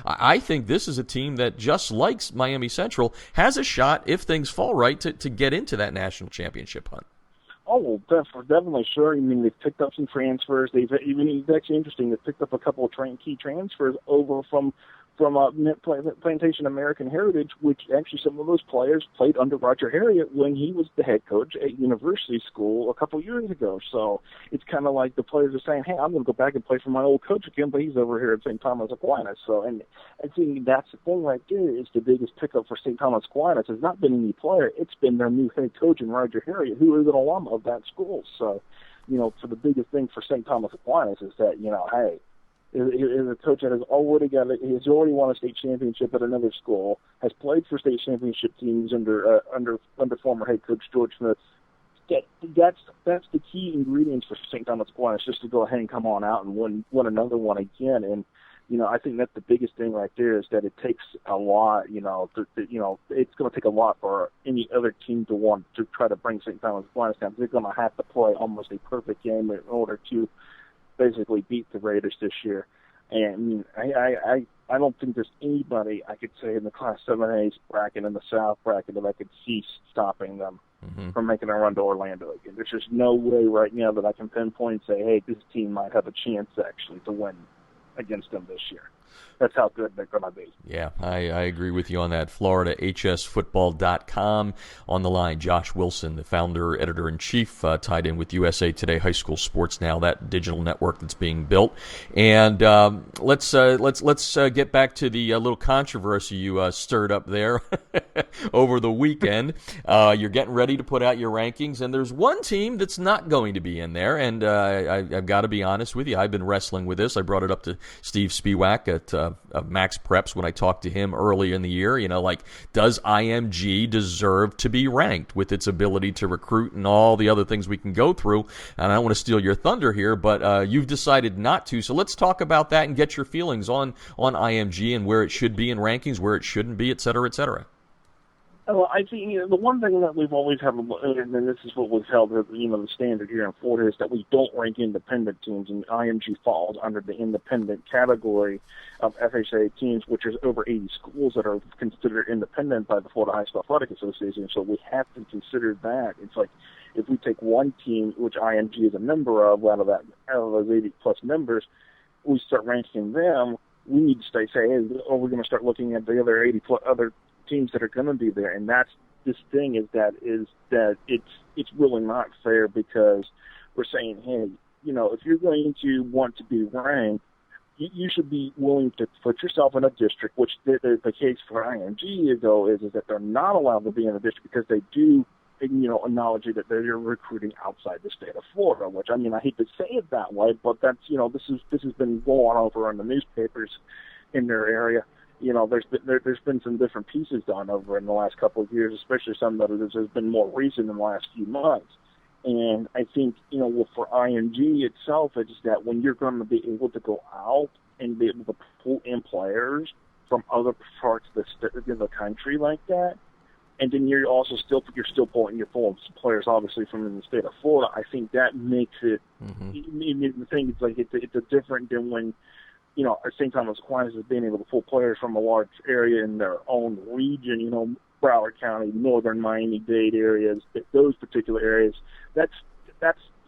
I think this is a team that, just like Miami Central, has a shot, if things fall right, to get into that national championship hunt. Oh, well, definitely, sure. They've picked up some transfers. It's actually interesting. They've picked up a couple of key transfers over from Plantation American Heritage, which actually some of those players played under Roger Harriet when he was the head coach at University School a couple years ago. So it's kind of like the players are saying, hey, I'm going to go back and play for my old coach again, but he's over here at St. Thomas Aquinas. So, and I think that's the thing right there is the biggest pickup for St. Thomas Aquinas has not been any player. It's been their new head coach in Roger Harriet, who is an alum of that school. So, for the biggest thing for St. Thomas Aquinas is that, hey, is a coach that has already won a state championship at another school, has played for state championship teams under former head coach George Smith. That's the key ingredients for St. Thomas Aquinas, just to go ahead and come on out and win another one again. And I think that's the biggest thing right there is that it takes a lot. It's going to take a lot for any other team to want to try to bring St. Thomas Aquinas down. They're going to have to play almost a perfect game in order to basically beat the Raiders this year. And I don't think there's anybody I could say in the Class 7A bracket and the South bracket that I could see stopping them from making a run to Orlando again. There's just no way right now that I can pinpoint and say, hey, this team might have a chance actually to win against them this year. That's how good they're going to be. Yeah, I agree with you on that. FloridaHSFootball.com. On the line, Josh Wilson, the founder, editor-in-chief, tied in with USA Today High School Sports Now, that digital network that's being built. And let's get back to the little controversy you stirred up there over the weekend. You're getting ready to put out your rankings, and there's one team that's not going to be in there. And I've got to be honest with you, I've been wrestling with this. I brought it up to Steve Spiewak at Max Preps when I talked to him early in the year. Does IMG deserve to be ranked with its ability to recruit and all the other things we can go through? And I don't want to steal your thunder here, but you've decided not to. So let's talk about that and get your feelings on IMG and where it should be in rankings, where it shouldn't be, et cetera, et cetera. Well, I think the one thing that we've always had, and this is what we've held, the standard here in Florida, is that we don't rank independent teams, and IMG falls under the independent category of FHA teams, which is over 80 schools that are considered independent by the Florida High School Athletic Association. So we have to consider that. It's like if we take one team, which IMG is a member of, out of those 80 plus members, we start ranking them. We need to say, hey, we're going to start looking at the other 80 plus other teams that are going to be there, and that's this thing is that it's really not fair because we're saying, hey, if you're going to want to be ranked, you should be willing to put yourself in a district, which the case for IMG is that they're not allowed to be in a district because they do, acknowledge that they're recruiting outside the state of Florida, which I hate to say it that way, but that's this has been going over in the newspapers in their area. there's been some different pieces done over in the last couple of years, especially some that has been more recent in the last few months. And I think, for IMG itself, it's that when you're going to be able to go out and be able to pull in players from other parts of the country like that, and then you're pulling players obviously from the state of Florida. I think that makes it. The thing is like it's a different than when St. Thomas Aquinas is being able to pull players from a large area in their own region. Broward County, northern Miami-Dade areas, those particular areas. That's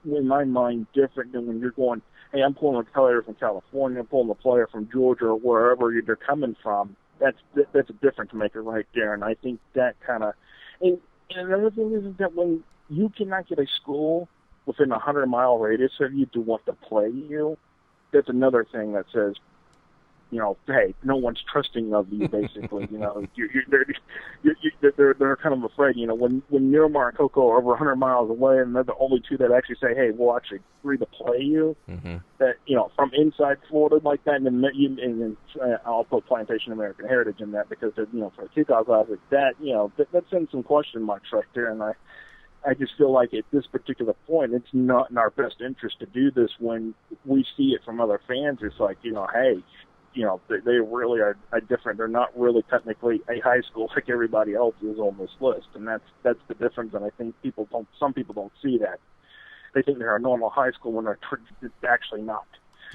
in my mind different than when you're going, hey, I'm pulling a player from California, I'm pulling a player from Georgia or wherever they're coming from. That's a difference maker right there, and I think that kind of. And another thing is that when you cannot get a school within a 100-mile radius of you to want to play you, that's another thing that says, hey, no one's trusting of you. Basically, they're kind of afraid. When Miramar and Cocoa are over 100 miles away, and they're the only two that actually say, hey, we'll actually agree to play you. That from inside Florida like that, and then I'll put Plantation American Heritage in that because for the kickoff classic, that sends some question marks right there, and I just feel like at this particular point, it's not in our best interest to do this when we see it from other fans. It's like, hey, they really are different. They're not really technically a high school like everybody else is on this list, and that's the difference. And I think some people don't see that. They think they're a normal high school when they're actually not.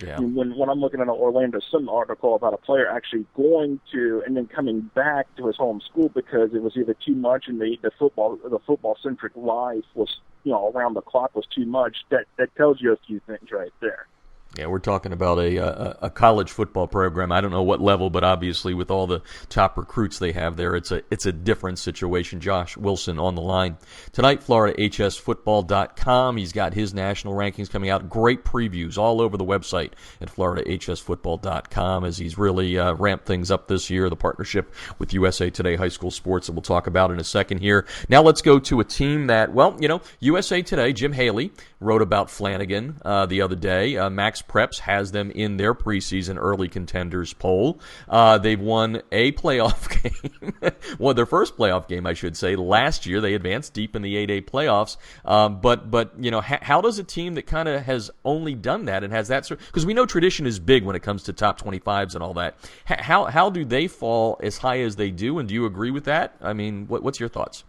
Yeah. When I'm looking at an Orlando Sun article about a player actually going to and then coming back to his home school because it was either too much and the football centric life was around the clock was too much, that tells you a few things right there. Yeah, we're talking about a college football program. I don't know what level, but obviously with all the top recruits they have there, it's a different situation. Josh Wilson on the line tonight. FloridaHSFootball.com. He's got his national rankings coming out. Great previews all over the website at FloridaHSFootball.com as he's really ramped things up this year. The partnership with USA Today High School Sports that we'll talk about in a second here. Now let's go to a team that, USA Today. Jim Haley wrote about Flanagan the other day. Max Preps has them in their preseason early contenders poll. They've won a playoff game. Well, their first playoff game, I should say. Last year, they advanced deep in the 8A playoffs. But how does a team that kind of has only done that and has that sort, because we know tradition is big when it comes to top 25s and all that. How do they fall as high as they do? And do you agree with that? I mean, what's your thoughts?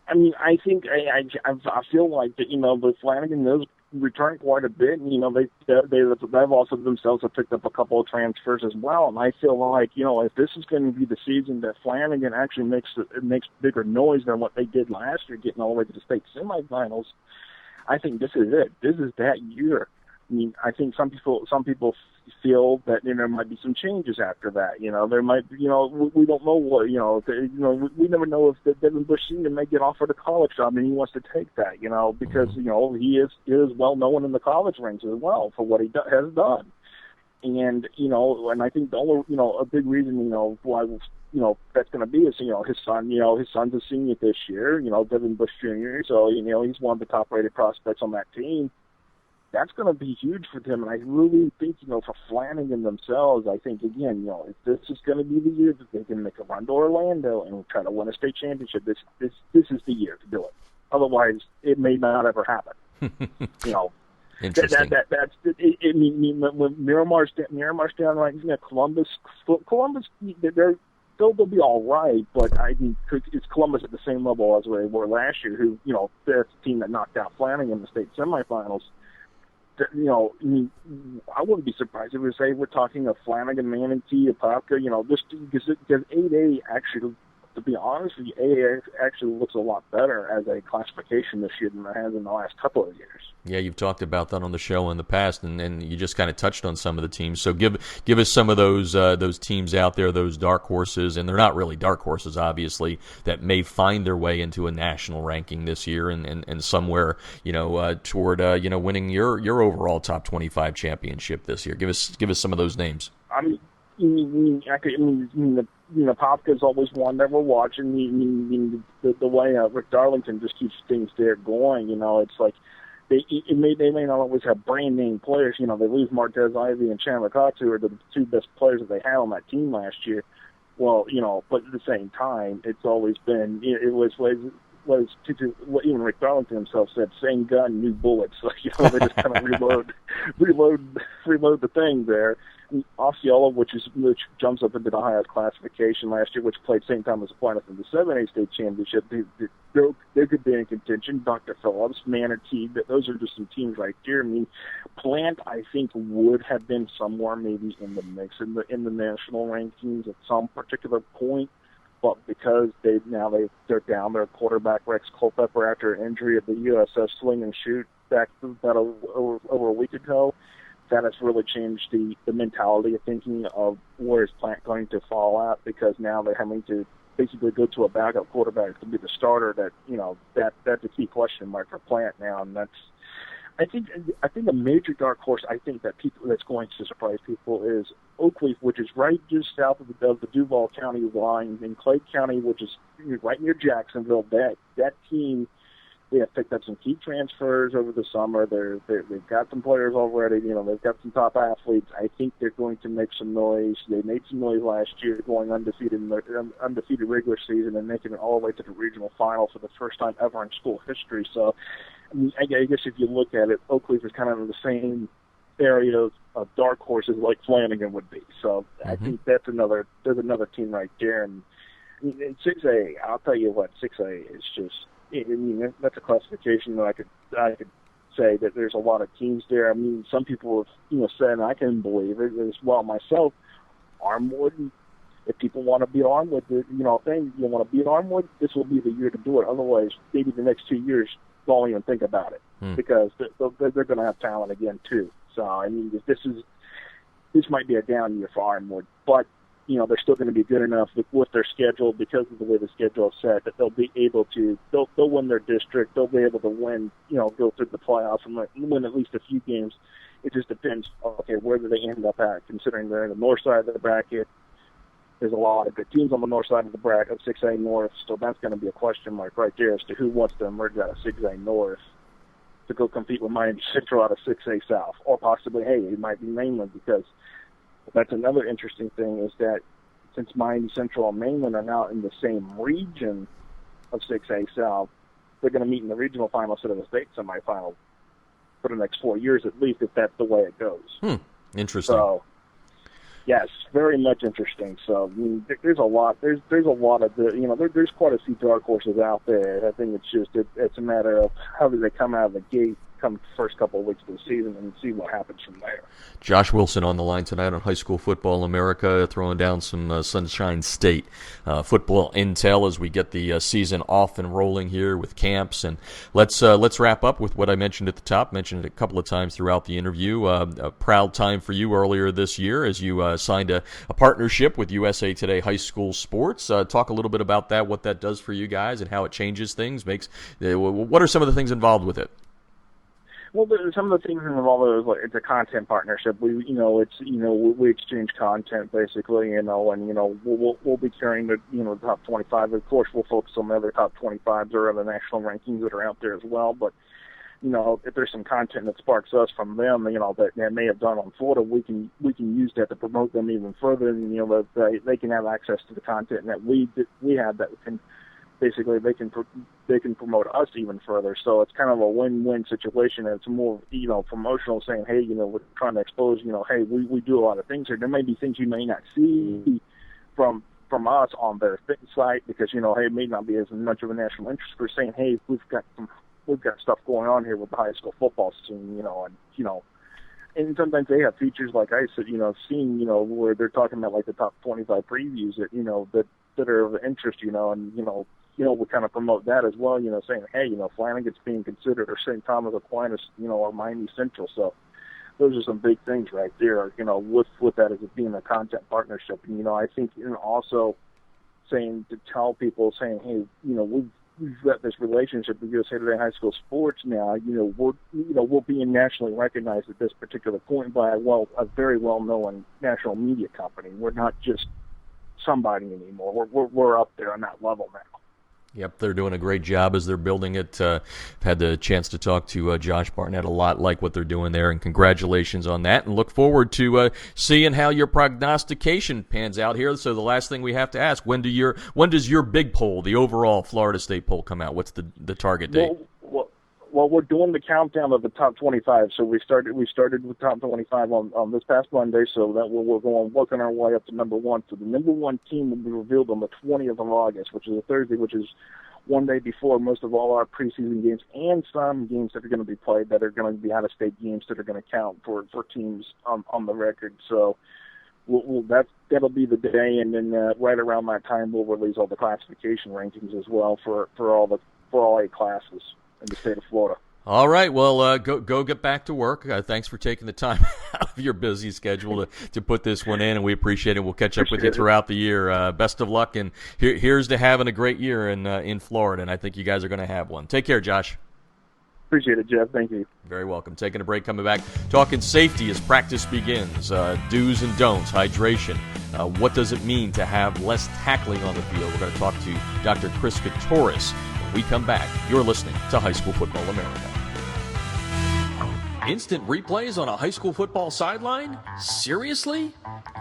I mean, I think I feel like that. The Flanagan knows returned quite a bit. They've also themselves have picked up a couple of transfers as well. And I feel like, if this is going to be the season that Flanagan actually makes bigger noise than what they did last year, getting all the way to the state semifinals, I think this is it. This is that year. I mean, I think some people feel that there might be some changes after that. There might, we don't know what, we never know if Devin Bush Sr. may get offered a college job and he wants to take that, because he is well known in the college ranks as well for what he has done. And and I think the only a big reason why that's going to be is his son's a senior this year, Devin Bush Jr. So he's one of the top rated prospects on that team. That's going to be huge for them, and I really think, for Flanagan themselves, I think, again, if this is going to be the year that they can make a run to Orlando and try to win a state championship, this is the year to do it. Otherwise, it may not ever happen. Interesting. When Miramar's down right, Columbus, they'll be all right, but I mean, is Columbus at the same level as they were last year? Who, that's the team that knocked out Flanagan in the state semifinals. I wouldn't be surprised if we say we're talking a Flanagan, Manatee, Apopka, just because 8A actually, to be honest with you, 8A actually looks a lot better as a classification this year than it has in the last couple of years. Yeah, you've talked about that on the show in the past, and you just kind of touched on some of the teams. So give us some of those teams out there, those dark horses, and they're not really dark horses, obviously, that may find their way into a national ranking this year and somewhere toward winning your overall top 25 championship this year. Give us some of those names. Popka's always one that we're watching. The way Rick Darlington just keeps things there going, it's like, they may not always have brand name players. You know, they lose Martez Ivy and Chandler Koutures, who are the two best players that they had on that team last year. Well, you know, but at the same time, it's always been it was even Rick Darlington himself said, same gun, new bullets. So, you know, they just kind of reload the thing there. And Osceola, which jumps up into the highest classification last year, which played same time as Aquinas in the 7A state championship. They could be in contention. Dr. Phillips, Manatee, those are just some teams right there. I mean, Plant, I think, would have been somewhere maybe in the mix in the national rankings at some particular point. But because they're down their quarterback Rex Culpepper after an injury at the USS Sling and Shoot back about over a week ago, that has really changed the mentality of thinking of where is Plant going to fall out, because now they're having to basically go to a backup quarterback to be the starter. That's a key question mark for Plant now, and I think a major dark horse that's going to surprise people is Oakleaf, which is right just south of the Duval County line, in Clay County, which is right near Jacksonville. That team, they have picked up some key transfers over the summer. They've got some players already. You know, they've got some top athletes. I think they're going to make some noise. They made some noise last year, going undefeated in the undefeated regular season and making it all the way to the regional final for the first time ever in school history. So, I guess if you look at it, Oakleaf is kind of in the same area of dark horses like Flanagan would be. So I think there's another team right there. And 6A, I'll tell you what, 6A is just. I mean, that's a classification that I could say that there's a lot of teams there. I mean, some people have said, and I can believe it as well myself, Armwood. If people want to beat Armwood, you want to beat Armwood, this will be the year to do it. Otherwise, maybe the next 2 years, don't even think about it, because they're going to have talent again too. So I mean, this might be a down year for Armwood, but they're still going to be good enough with their schedule, because of the way the schedule is set, that they'll be able to, they'll win their district, they'll be able to win, go through the playoffs and win at least a few games. It just depends, okay, where do they end up at, considering they're in the north side of the bracket. There's a lot of good teams on the north side of the bracket of 6A North, so that's going to be a question mark right there as to who wants to emerge out of 6A North to go compete with Miami Central out of 6A South, or possibly, hey, it might be Mainland, because that's another interesting thing, is that since Miami Central and Mainland are now in the same region of 6A South, they're going to meet in the regional final instead of the state semifinal for the next 4 years at least, if that's the way it goes. Interesting. So, yes, very much interesting. So, I mean, there's a lot. There's a lot of there's quite a few dark horses out there. I think it's a matter of how do they come out of the gate come the first couple of weeks of the season and see what happens from there. Josh Wilson on the line tonight on High School Football America, throwing down some Sunshine State football intel as we get the season off and rolling here with camps. And let's wrap up with what I mentioned at the top. Mentioned it a couple of times throughout the interview. A proud time for you earlier this year as you signed a partnership with USA Today High School Sports. Talk a little bit about that, what that does for you guys, and how it changes things. What are some of the things involved with it? Well, some of the things involved is like it's a content partnership. We exchange content basically, and we'll be carrying the top 25. Of course, we'll focus on the other top 25s or other national rankings that are out there as well. But if there's some content that sparks us from them, that they may have done on Florida, we can use that to promote them even further, and that they can have access to the content that we have that can. Basically, they can promote us even further. So it's kind of a win-win situation. And it's more, promotional, saying, hey, we're trying to expose, hey, we do a lot of things here. There may be things you may not see from us on their site because, hey, it may not be as much of a national interest. We're saying, hey, we've got stuff going on here with the high school football scene, and sometimes they have features like I said, seeing, where they're talking about like the top 25 previews that are of interest, and we kind of promote that as well, saying, hey, Flanagan's being considered, or St. Thomas Aquinas, or Miami Central. So those are some big things right there, with that as it being a content partnership. And, I think, also saying to tell people, saying, hey, we've got this relationship with USA Today High School Sports now. We're being nationally recognized at this particular point by a very well-known national media company. We're not just somebody anymore. We're up there on that level now. Yep, they're doing a great job as they're building it. I've had the chance to talk to Josh Barnett a lot, like what they're doing there, and congratulations on that, and look forward to seeing how your prognostication pans out here. So the last thing we have to ask, when does your big poll, the overall Florida State poll, come out? What's the target date? Well, we're doing the countdown of the top 25. So we started with top 25 on this past Monday. So that we're working our way up to number one. So the number one team will be revealed on the 20th of August, which is a Thursday, which is one day before most of all our preseason games and some games that are going to be played that are going to be out-of-state games that are going to count for teams on the record. So that'll be the day, and then right around that time we'll release all the classification rankings as well for all 8 classes in the state of Florida. All right, well, go get back to work. Thanks for taking the time out of your busy schedule to put this one in, and we appreciate it. We'll catch up with you throughout the year. Best of luck, and here's to having a great year in Florida, and I think you guys are going to have one. Take care, Josh. Appreciate it, Jeff. Thank you. Very welcome. Taking a break, coming back, talking safety as practice begins, do's and don'ts, hydration. What does it mean to have less tackling on the field? We're going to talk to Dr. Chris Koutures. When we come back, you're listening to High School Football America. Instant replays on a high school football sideline? Seriously?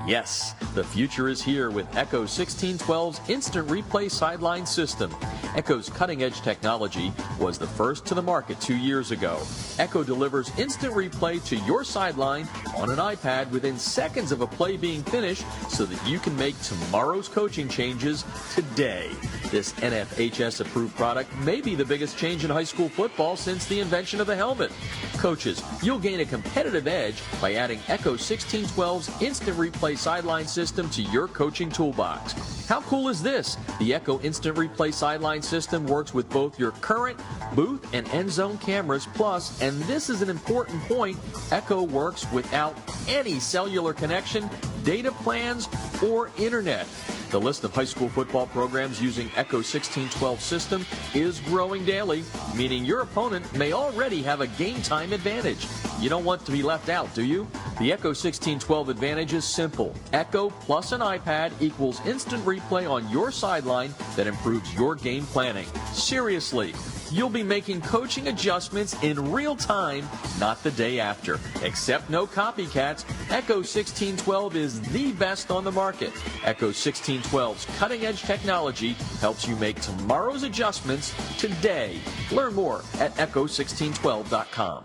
Yes, the future is here with Echo 1612's Instant Replay Sideline System. Echo's cutting-edge technology was the first to the market 2 years ago. Echo delivers instant replay to your sideline on an iPad within seconds of a play being finished so that you can make tomorrow's coaching changes today. This NFHS-approved product may be the biggest change in high school football since the invention of the helmet. Coaches, you'll gain a competitive edge by adding Echo 1612's Instant Replay Sideline System to your coaching toolbox. How cool is this? The Echo Instant Replay Sideline System works with both your current booth and end zone cameras, plus, and this is an important point, Echo works without any cellular connection, data plans, or internet. The list of high school football programs using Echo 1612 system is growing daily, meaning your opponent may already have a game time advantage. You don't want to be left out, do you? The Echo 1612 advantage is simple. Echo plus an iPad equals instant replay on your sideline that improves your game planning. Seriously. You'll be making coaching adjustments in real time, not the day after. Except no copycats, Echo 1612 is the best on the market. Echo 1612's cutting-edge technology helps you make tomorrow's adjustments today. Learn more at echo1612.com.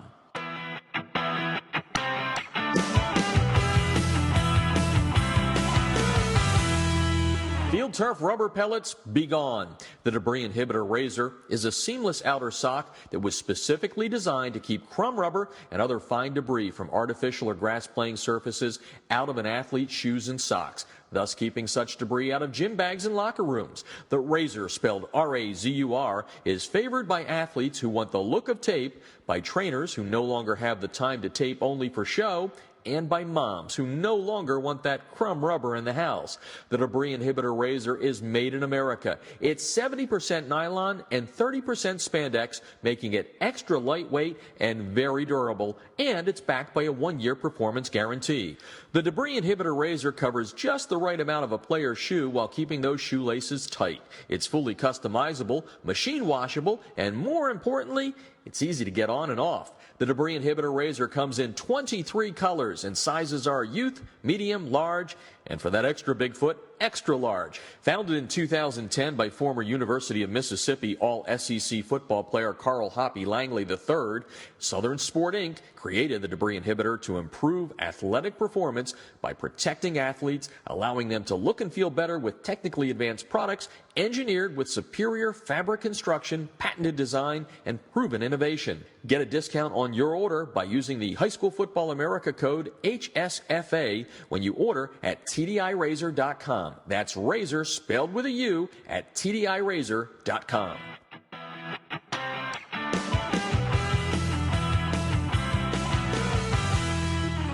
Field turf rubber pellets, be gone. The Debris Inhibitor Razor is a seamless outer sock that was specifically designed to keep crumb rubber and other fine debris from artificial or grass-playing surfaces out of an athlete's shoes and socks, thus keeping such debris out of gym bags and locker rooms. The Razor, spelled R-A-Z-U-R, is favored by athletes who want the look of tape, by trainers who no longer have the time to tape only for show, and by moms who no longer want that crumb rubber in the house. The Debris Inhibitor Razor is made in America. It's 70% nylon and 30% spandex, making it extra lightweight and very durable, and it's backed by a 1-year performance guarantee. The Debris Inhibitor Razor covers just the right amount of a player's shoe while keeping those shoelaces tight. It's fully customizable, machine washable, and more importantly, it's easy to get on and off. The Debris Inhibitor Razor comes in 23 colors, and sizes are youth, medium, large, and for that extra big foot, extra large. Founded in 2010 by former University of Mississippi All-SEC football player Carl Hoppy Langley III, Southern Sport Inc. created the Debris Inhibitor to improve athletic performance by protecting athletes, allowing them to look and feel better with technically advanced products engineered with superior fabric construction, patented design, and proven innovation. Get a discount on your order by using the High School Football America code HSFA when you order at TDIRazor.com. That's razor spelled with a U at TDIRazor.com.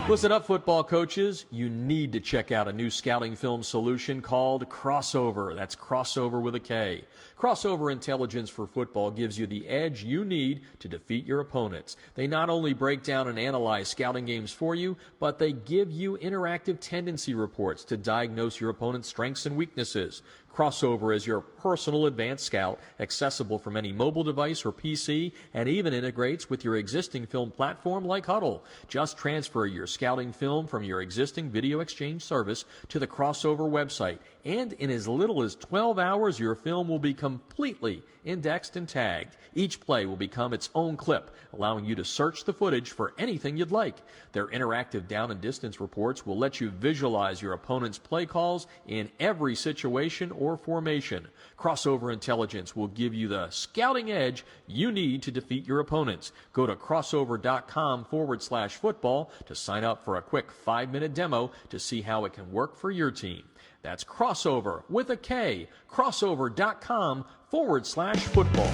Listen up, football coaches. You need to check out a new scouting film solution called Crossover. That's Crossover with a K. Crossover Intelligence for Football gives you the edge you need to defeat your opponents. They not only break down and analyze scouting games for you, but they give you interactive tendency reports to diagnose your opponent's strengths and weaknesses. Crossover is your personal advanced scout, accessible from any mobile device or PC, and even integrates with your existing film platform like Huddle. Just transfer your scouting film from your existing video exchange service to the Crossover website, and in as little as 12 hours, your film will be completely indexed and tagged. Each play will become its own clip, allowing you to search the footage for anything you'd like. Their interactive down and distance reports will let you visualize your opponent's play calls in every situation or formation. Crossover Intelligence will give you the scouting edge you need to defeat your opponents. Go to crossover.com/football to sign up for a quick 5-minute demo to see how it can work for your team. That's Crossover with a K, crossover.com/football.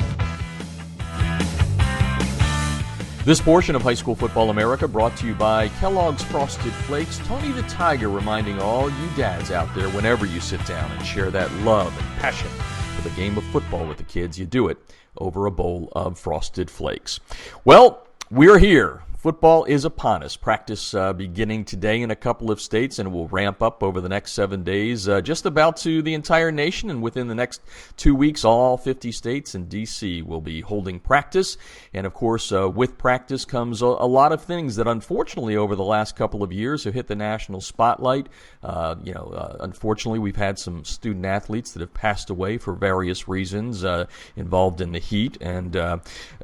This portion of High School Football America brought to you by Kellogg's Frosted Flakes. Tony the Tiger reminding all you dads out there, whenever you sit down and share that love and passion for the game of football with the kids, you do it over a bowl of Frosted Flakes. Well, we're here. Football is upon us. Practice beginning today in a couple of states, and it will ramp up over the next 7 days, just about to the entire nation. And within the next 2 weeks, all 50 states and D.C. will be holding practice. And, of course, with practice comes a lot of things that, unfortunately, over the last couple of years have hit the national spotlight. Unfortunately, we've had some student athletes that have passed away for various reasons involved in the heat. And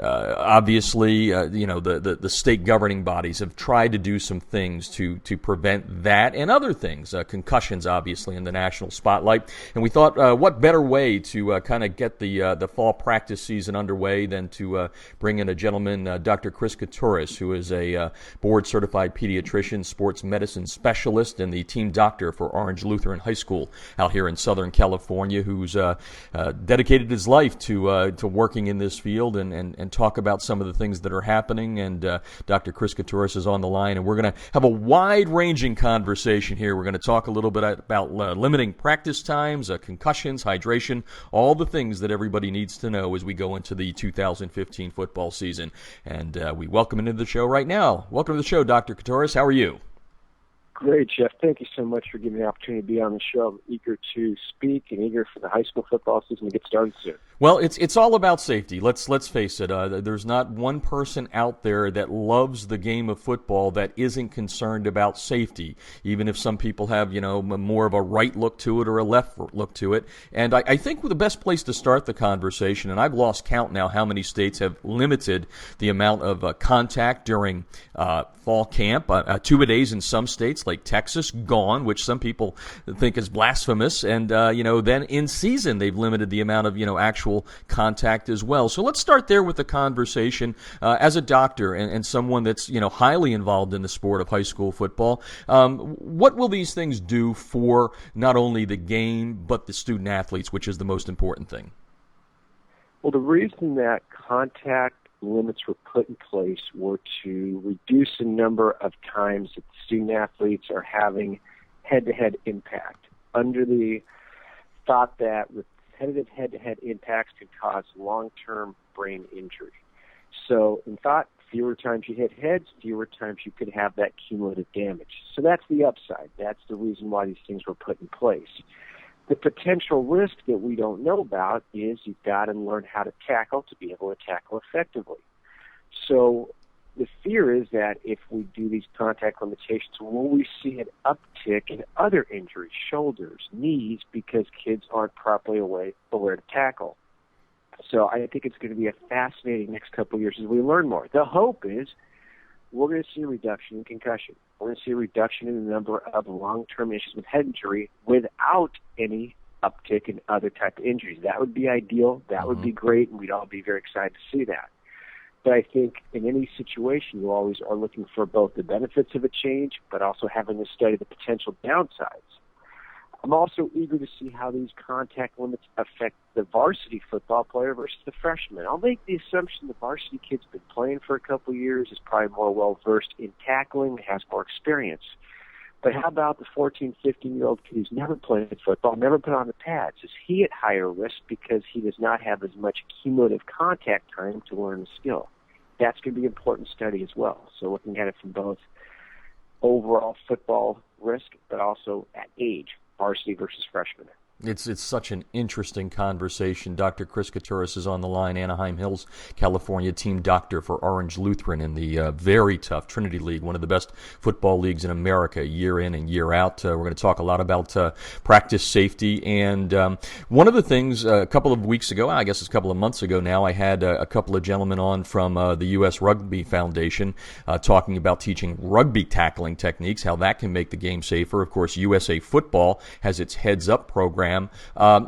obviously, the state governing bodies have tried to do some things to prevent that and other things, concussions obviously in the national spotlight. And we thought, what better way to kind of get the fall practice season underway than to bring in a gentleman, Dr. Chris Koutures, who is a board-certified pediatrician, sports medicine specialist, and the team doctor for Orange Lutheran High School out here in Southern California, who's dedicated his life to working in this field and talk about some of the things that are happening. And Dr. Chris Koutures is on the line, and we're going to have a wide-ranging conversation here. We're going to talk a little bit about limiting practice times, concussions, hydration, all the things that everybody needs to know as we go into the 2015 football season. And we welcome him into the show right now. Welcome to the show, Dr. Koutures. How are you? Great, Jeff. Thank you so much for giving me the opportunity to be on the show. I'm eager to speak and eager for the high school football season to get started soon. Well, it's all about safety. Let's face it. There's not one person out there that loves the game of football that isn't concerned about safety, even if some people have, more of a right look to it or a left look to it. And I think the best place to start the conversation, and I've lost count now how many states have limited the amount of contact during fall camp. 2-a-days in some states like Texas, gone, which some people think is blasphemous. And, then in season they've limited the amount of, actual contact as well. So let's start there with the conversation. As a doctor and someone that's, highly involved in the sport of high school football, what will these things do for not only the game but the student athletes, which is the most important thing? Well, the reason that contact limits were put in place were to reduce the number of times that student athletes are having head-to-head impact, under the thought that repetitive head-to-head impacts could cause long-term brain injury. So in thought, fewer times you hit heads, fewer times you could have that cumulative damage. So that's the upside. That's the reason why these things were put in place. The potential risk that we don't know about is you've got to learn how to tackle to be able to tackle effectively. So the fear is that if we do these contact limitations, will we see an uptick in other injuries, shoulders, knees, because kids aren't properly aware to tackle? So I think it's going to be a fascinating next couple of years as we learn more. The hope is we're going to see a reduction in concussion. We're going to see a reduction in the number of long-term issues with head injury without any uptick in other type of injuries. That would be ideal. That would be great, and we'd all be very excited to see that. But I think in any situation, you always are looking for both the benefits of a change, but also having to study the potential downsides. I'm also eager to see how these contact limits affect the varsity football player versus the freshman. I'll make the assumption the varsity kid's been playing for a couple of years, is probably more well-versed in tackling, has more experience. But how about the 14, 15-year-old kid who's never played football, never put on the pads? Is he at higher risk because he does not have as much cumulative contact time to learn the skill? That's going to be an important study as well. So looking at it from both overall football risk, but also at age, varsity versus freshman. It's such an interesting conversation. Dr. Chris Koutures is on the line, Anaheim Hills, California team doctor for Orange Lutheran in the very tough Trinity League, one of the best football leagues in America, year in and year out. We're going to talk a lot about practice safety. And one of the things a couple of weeks ago, I guess it's a couple of months ago now, I had a couple of gentlemen on from the U.S. Rugby Foundation talking about teaching rugby tackling techniques, how that can make the game safer. Of course, USA Football has its Heads Up program.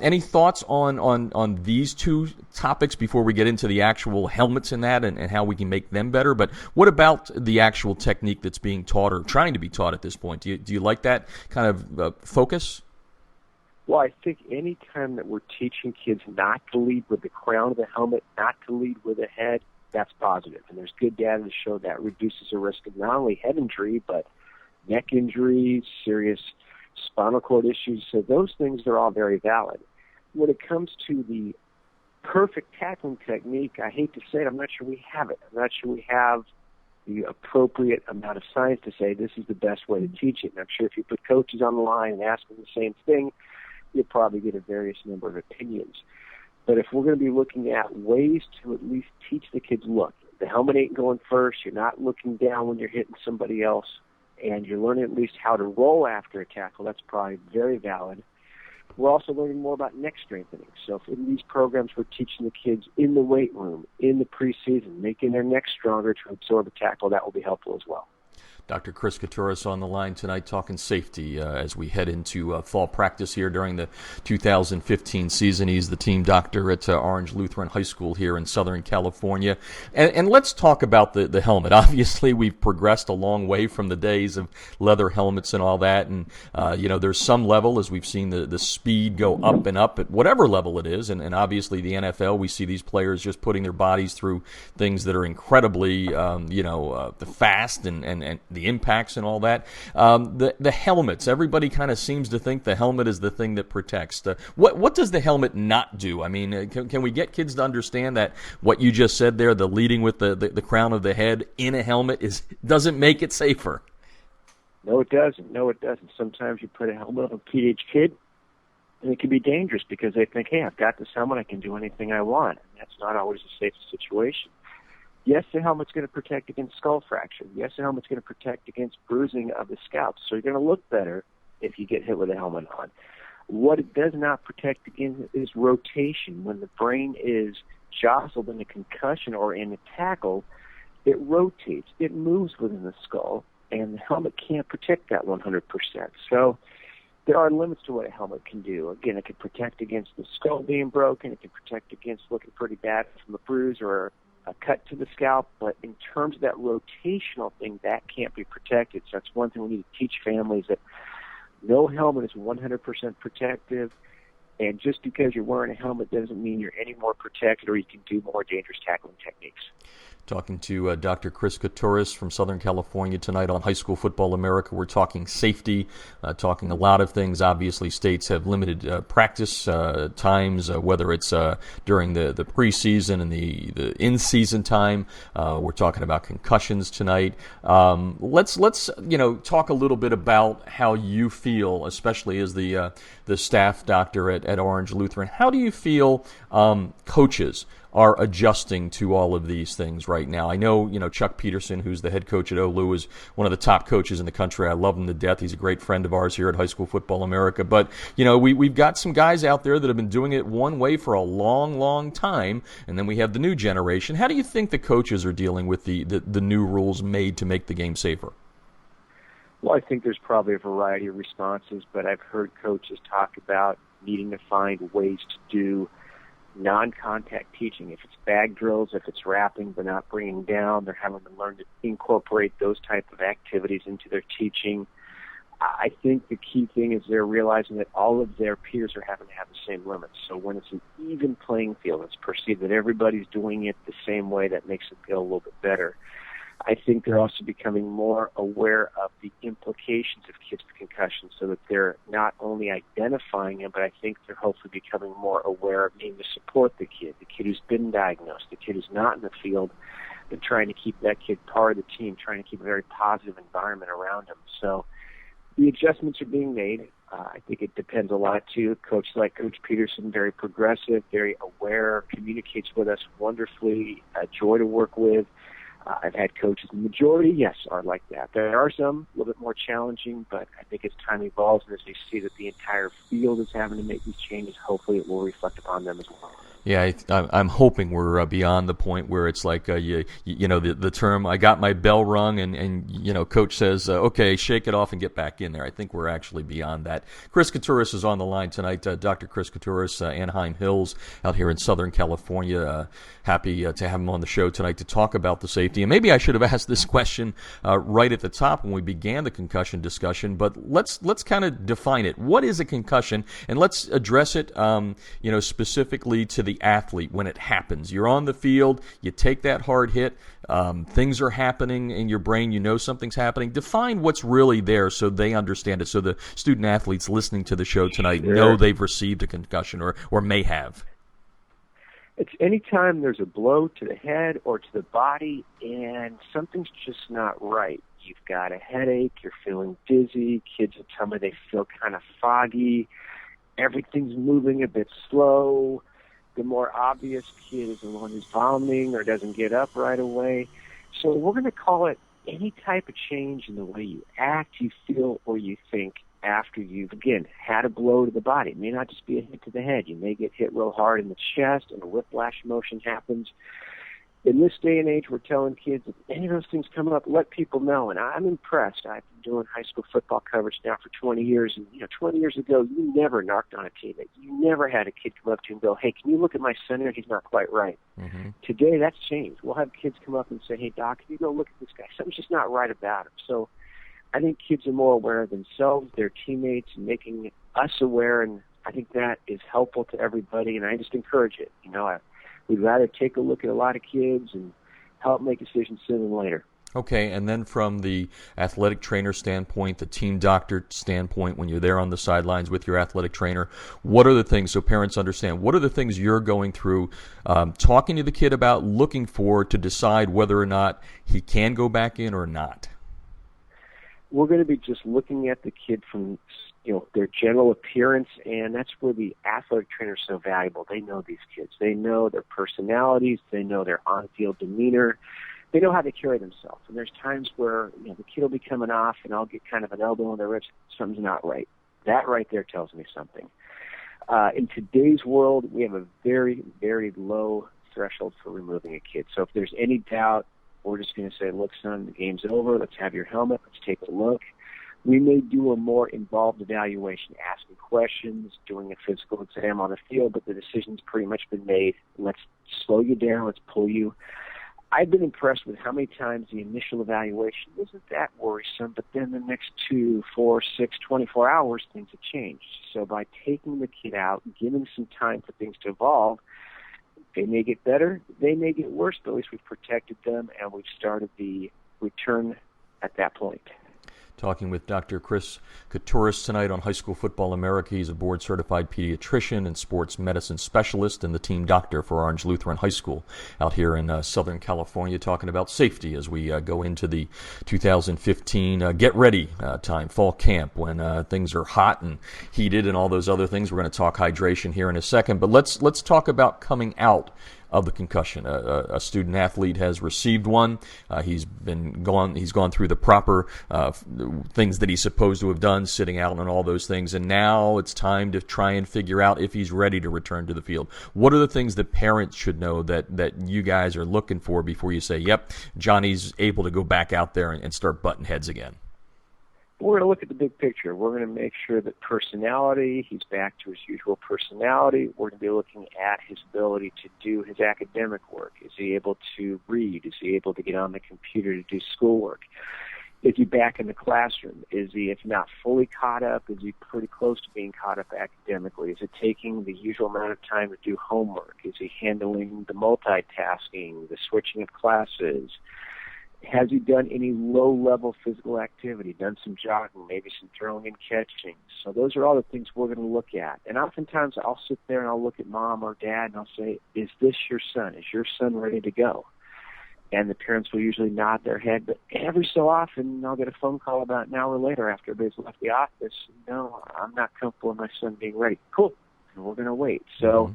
Any thoughts on these two topics before we get into the actual helmets and that and how we can make them better? But what about the actual technique that's being taught or trying to be taught at this point? Do you like that kind of focus? Well, I think any time that we're teaching kids not to lead with the crown of the helmet, not to lead with the head, that's positive. And there's good data to show that reduces the risk of not only head injury, but neck injuries, serious spinal cord issues. So those things are all very valid. When it comes to the perfect tackling technique, I hate to say it, I'm not sure we have it. I'm not sure we have the appropriate amount of science to say this is the best way to teach it. And I'm sure if you put coaches on the line and ask them the same thing, you'll probably get a various number of opinions. But if we're going to be looking at ways to at least teach the kids, look, the helmet ain't going first, you're not looking down when you're hitting somebody else, and you're learning at least how to roll after a tackle, that's probably very valid. We're also learning more about neck strengthening. So if in these programs we're teaching the kids in the weight room, in the preseason, making their neck stronger to absorb a tackle, that will be helpful as well. Dr. Chris Koutures on the line tonight talking safety as we head into fall practice here during the 2015 season. He's the team doctor at Orange Lutheran High School here in Southern California. And let's talk about the helmet. Obviously, we've progressed a long way from the days of leather helmets and all that. And, there's some level, as we've seen the speed go up and up at whatever level it is. And obviously, the NFL, we see these players just putting their bodies through things that are incredibly, fast and the impacts and all that. The helmets, everybody kind of seems to think the helmet is the thing that protects. What does the helmet not do? I mean, can we get kids to understand that what you just said there, the leading with the crown of the head in a helmet doesn't make it safer? No, it doesn't. Sometimes you put a helmet on a PH kid, and it can be dangerous because they think, hey, I've got this helmet, I can do anything I want. And that's not always a safe situation. Yes, the helmet's going to protect against skull fracture. Yes, the helmet's going to protect against bruising of the scalp. So you're going to look better if you get hit with a helmet on. What it does not protect against is rotation. When the brain is jostled in a concussion or in a tackle, it rotates. It moves within the skull, and the helmet can't protect that 100%. So there are limits to what a helmet can do. Again, it can protect against the skull being broken. It can protect against looking pretty bad from a bruise or a cut to the scalp, but in terms of that rotational thing, that can't be protected. So that's one thing we need to teach families, that no helmet is 100% protective, and just because you're wearing a helmet doesn't mean you're any more protected or you can do more dangerous tackling techniques. Talking to Dr. Chris Koutures from Southern California tonight on High School Football America. We're talking safety, talking a lot of things. Obviously, states have limited practice times, whether it's during the preseason and the in-season time. We're talking about concussions tonight. Let's talk a little bit about how you feel, especially as the staff doctor at Orange Lutheran. How do you feel coaches are adjusting to all of these things right now? I know, Chuck Peterson, who's the head coach at OLU, is one of the top coaches in the country. I love him to death. He's a great friend of ours here at High School Football America. But, we've got some guys out there that have been doing it one way for a long, long time, and then we have the new generation. How do you think the coaches are dealing with the new rules made to make the game safer? Well, I think there's probably a variety of responses, but I've heard coaches talk about needing to find ways to do non-contact teaching. If it's bag drills, if it's wrapping but not bringing down, they're having to learn to incorporate those type of activities into their teaching. I think the key thing is they're realizing that all of their peers are having to have the same limits. So when it's an even playing field, it's perceived that everybody's doing it the same way, that makes it feel a little bit better. I think they're also becoming more aware of the implications of kids with concussions, so that they're not only identifying them, but I think they're hopefully becoming more aware of needing to support the kid who's been diagnosed, the kid who's not in the field, and trying to keep that kid part of the team, trying to keep a very positive environment around him. So the adjustments are being made. I think it depends a lot, too. Coach like Coach Peterson, very progressive, very aware, communicates with us wonderfully, a joy to work with. I've had coaches, the majority, yes, are like that. There are some a little bit more challenging, but I think as time evolves and as they see that the entire field is having to make these changes, hopefully it will reflect upon them as well. Yeah, I'm hoping we're beyond the point where it's like you know the term "I got my bell rung" and you know coach says okay, shake it off and get back in there. I think we're actually beyond that. Chris Koutures is on the line tonight. Dr. Chris Koutures, Anaheim Hills, out here in Southern California. Happy to have him on the show tonight to talk about the safety. And maybe I should have asked this question right at the top when we began the concussion discussion. But let's kind of define it. What is a concussion? And let's address it, specifically to the athlete when it happens. You're on the field, you take that hard hit, things are happening in your brain, you know something's happening. Define what's really there so they understand it, so the student athletes listening to the show tonight know they've received a concussion or may have. It's any time there's a blow to the head or to the body and something's just not right. You've got a headache, you're feeling dizzy, kids will tell me they feel kind of foggy, everything's moving a bit slow. The more obvious kid is the one who's vomiting or doesn't get up right away. So we're going to call it any type of change in the way you act, you feel, or you think after you've, again, had a blow to the body. It may not just be a hit to the head. You may get hit real hard in the chest and a whiplash motion happens. In this day and age, we're telling kids, if any of those things come up, let people know. And I'm impressed. I've been doing high school football coverage now for 20 years. And, 20 years ago, you never knocked on a teammate. You never had a kid come up to you and go, hey, can you look at my center? He's not quite right. Mm-hmm. Today, that's changed. We'll have kids come up and say, hey, Doc, can you go look at this guy? Something's just not right about him. So I think kids are more aware of themselves, their teammates, and making us aware. And I think that is helpful to everybody. And I just encourage it. We'd rather take a look at a lot of kids and help make decisions sooner than later. Okay, and then from the athletic trainer standpoint, the team doctor standpoint, when you're there on the sidelines with your athletic trainer, what are the things, so parents understand, what are the things you're going through, talking to the kid about, looking for to decide whether or not he can go back in or not? We're going to be just looking at the kid from their general appearance, and that's where the athletic trainer is so valuable. They know these kids. They know their personalities. They know their on-field demeanor. They know how they carry themselves. And there's times where the kid will be coming off, and I'll get kind of an elbow in the ribs. Something's not right. That right there tells me something. In today's world, we have a very, very low threshold for removing a kid. So if there's any doubt, we're just going to say, look, son, the game's over. Let's have your helmet. Let's take a look. We may do a more involved evaluation, asking questions, doing a physical exam on the field, but the decision's pretty much been made. Let's slow you down. Let's pull you. I've been impressed with how many times the initial evaluation isn't that worrisome, but then the next 2, 4, 6, 24 hours, things have changed. So by taking the kid out, giving some time for things to evolve, they may get better, they may get worse, but at least we've protected them and we've started the return at that point. Talking with Dr. Chris Koutures tonight on High School Football America. He's a board-certified pediatrician and sports medicine specialist and the team doctor for Orange Lutheran High School out here in Southern California, talking about safety as we go into the 2015 get-ready time, fall camp, when things are hot and heated and all those other things. We're going to talk hydration here in a second, but let's talk about coming out of the concussion. A student athlete has received one. He's gone through the proper things that he's supposed to have done, sitting out and all those things, and now it's time to try and figure out if he's ready to return to the field. What are the things that parents should know that you guys are looking for before you say, yep, Johnny's able to go back out there and start butting heads again? We're going to look at the big picture. We're going to make sure that personality, he's back to his usual personality. We're going to be looking at his ability to do his academic work. Is he able to read? Is he able to get on the computer to do schoolwork? Is he back in the classroom? Is he, if not fully caught up, is he pretty close to being caught up academically? Is it taking the usual amount of time to do homework? Is he handling the multitasking, the switching of classes? Has he done any low-level physical activity, done some jogging, maybe some throwing and catching? So those are all the things we're going to look at. And oftentimes I'll sit there and I'll look at mom or dad and I'll say, is this your son? Is your son ready to go? and the parents will usually nod their head. But every so often, I'll get a phone call about an hour later after everybody's left the office. No, I'm not comfortable with my son being ready. Cool. And we're going to wait. So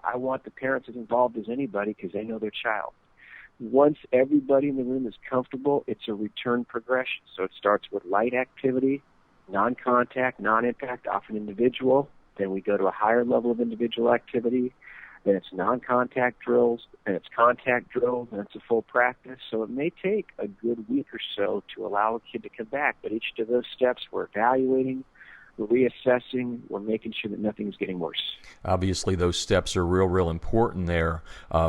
I want the parents as involved as anybody because they know their child. Once everybody in the room is comfortable, it's a return progression. So it starts with light activity, non-contact, non-impact, often individual. Then we go to a higher level of individual activity. Then it's non-contact drills, and it's contact drills, and it's a full practice. So it may take a good week or so to allow a kid to come back. But each of those steps, we're evaluating, we're reassessing, we're making sure that nothing's getting worse. Obviously, those steps are real important there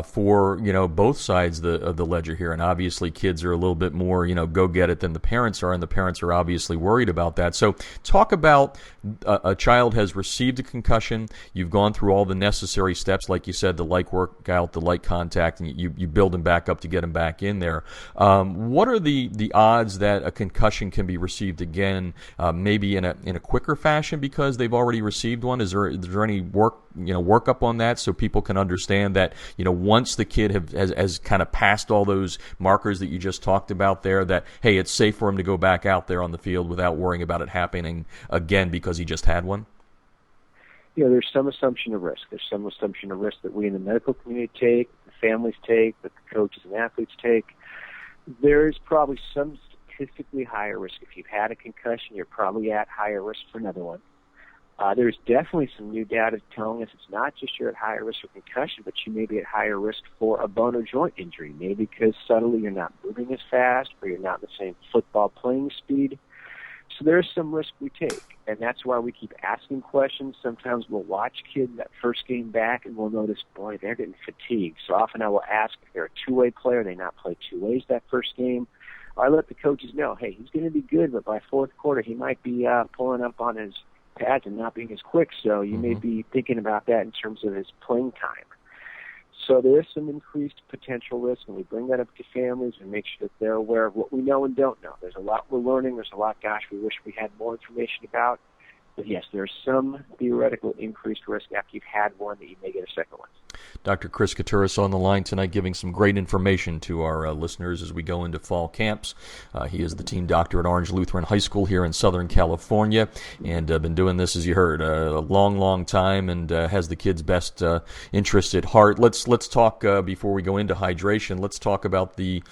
for both sides of the ledger here. And obviously, kids are a little bit more go get it than the parents are, and the parents are obviously worried about that. So, talk about a child has received a concussion. You've gone through all the necessary steps, like you said, the light workout, the light contact, and you build them back up to get them back in there. What are the odds that a concussion can be received again, maybe in a quicker fashion because they've already received one? Is there any workup on that so people can understand that once the kid has kind of passed all those markers that you just talked about there, that hey, it's safe for him to go back out there on the field without worrying about it happening again because he just had one? There's some assumption of risk. There's some assumption of risk that we in the medical community take, the families take, that the coaches and athletes take. There is probably some statistically higher risk. If you've had a concussion, you're probably at higher risk for another one. There's definitely some new data telling us it's not just you're at higher risk for concussion, but you may be at higher risk for a bone or joint injury, maybe because subtly you're not moving as fast or you're not the same football playing speed. So there's some risk we take, and that's why we keep asking questions. Sometimes we'll watch kids that first game back, and we'll notice, boy, they're getting fatigued. So often I will ask if they're a two-way player, they not play two ways that first game. I let the coaches know, hey, he's going to be good, but by fourth quarter he might be pulling up on his pads and not being as quick, so you may be thinking about that in terms of his playing time. So there is some increased potential risk, and we bring that up to families and make sure that they're aware of what we know and don't know. There's a lot we're learning. There's a lot, we wish we had more information about. But yes, there's some theoretical increased risk after you've had one that you may get a second one. Dr. Chris Koutures on the line tonight giving some great information to our listeners as we go into fall camps. He is the team doctor at Orange Lutheran High School here in Southern California, and been doing this, as you heard, a long time, and has the kids' best interests at heart. Let's talk, before we go into hydration, let's talk about the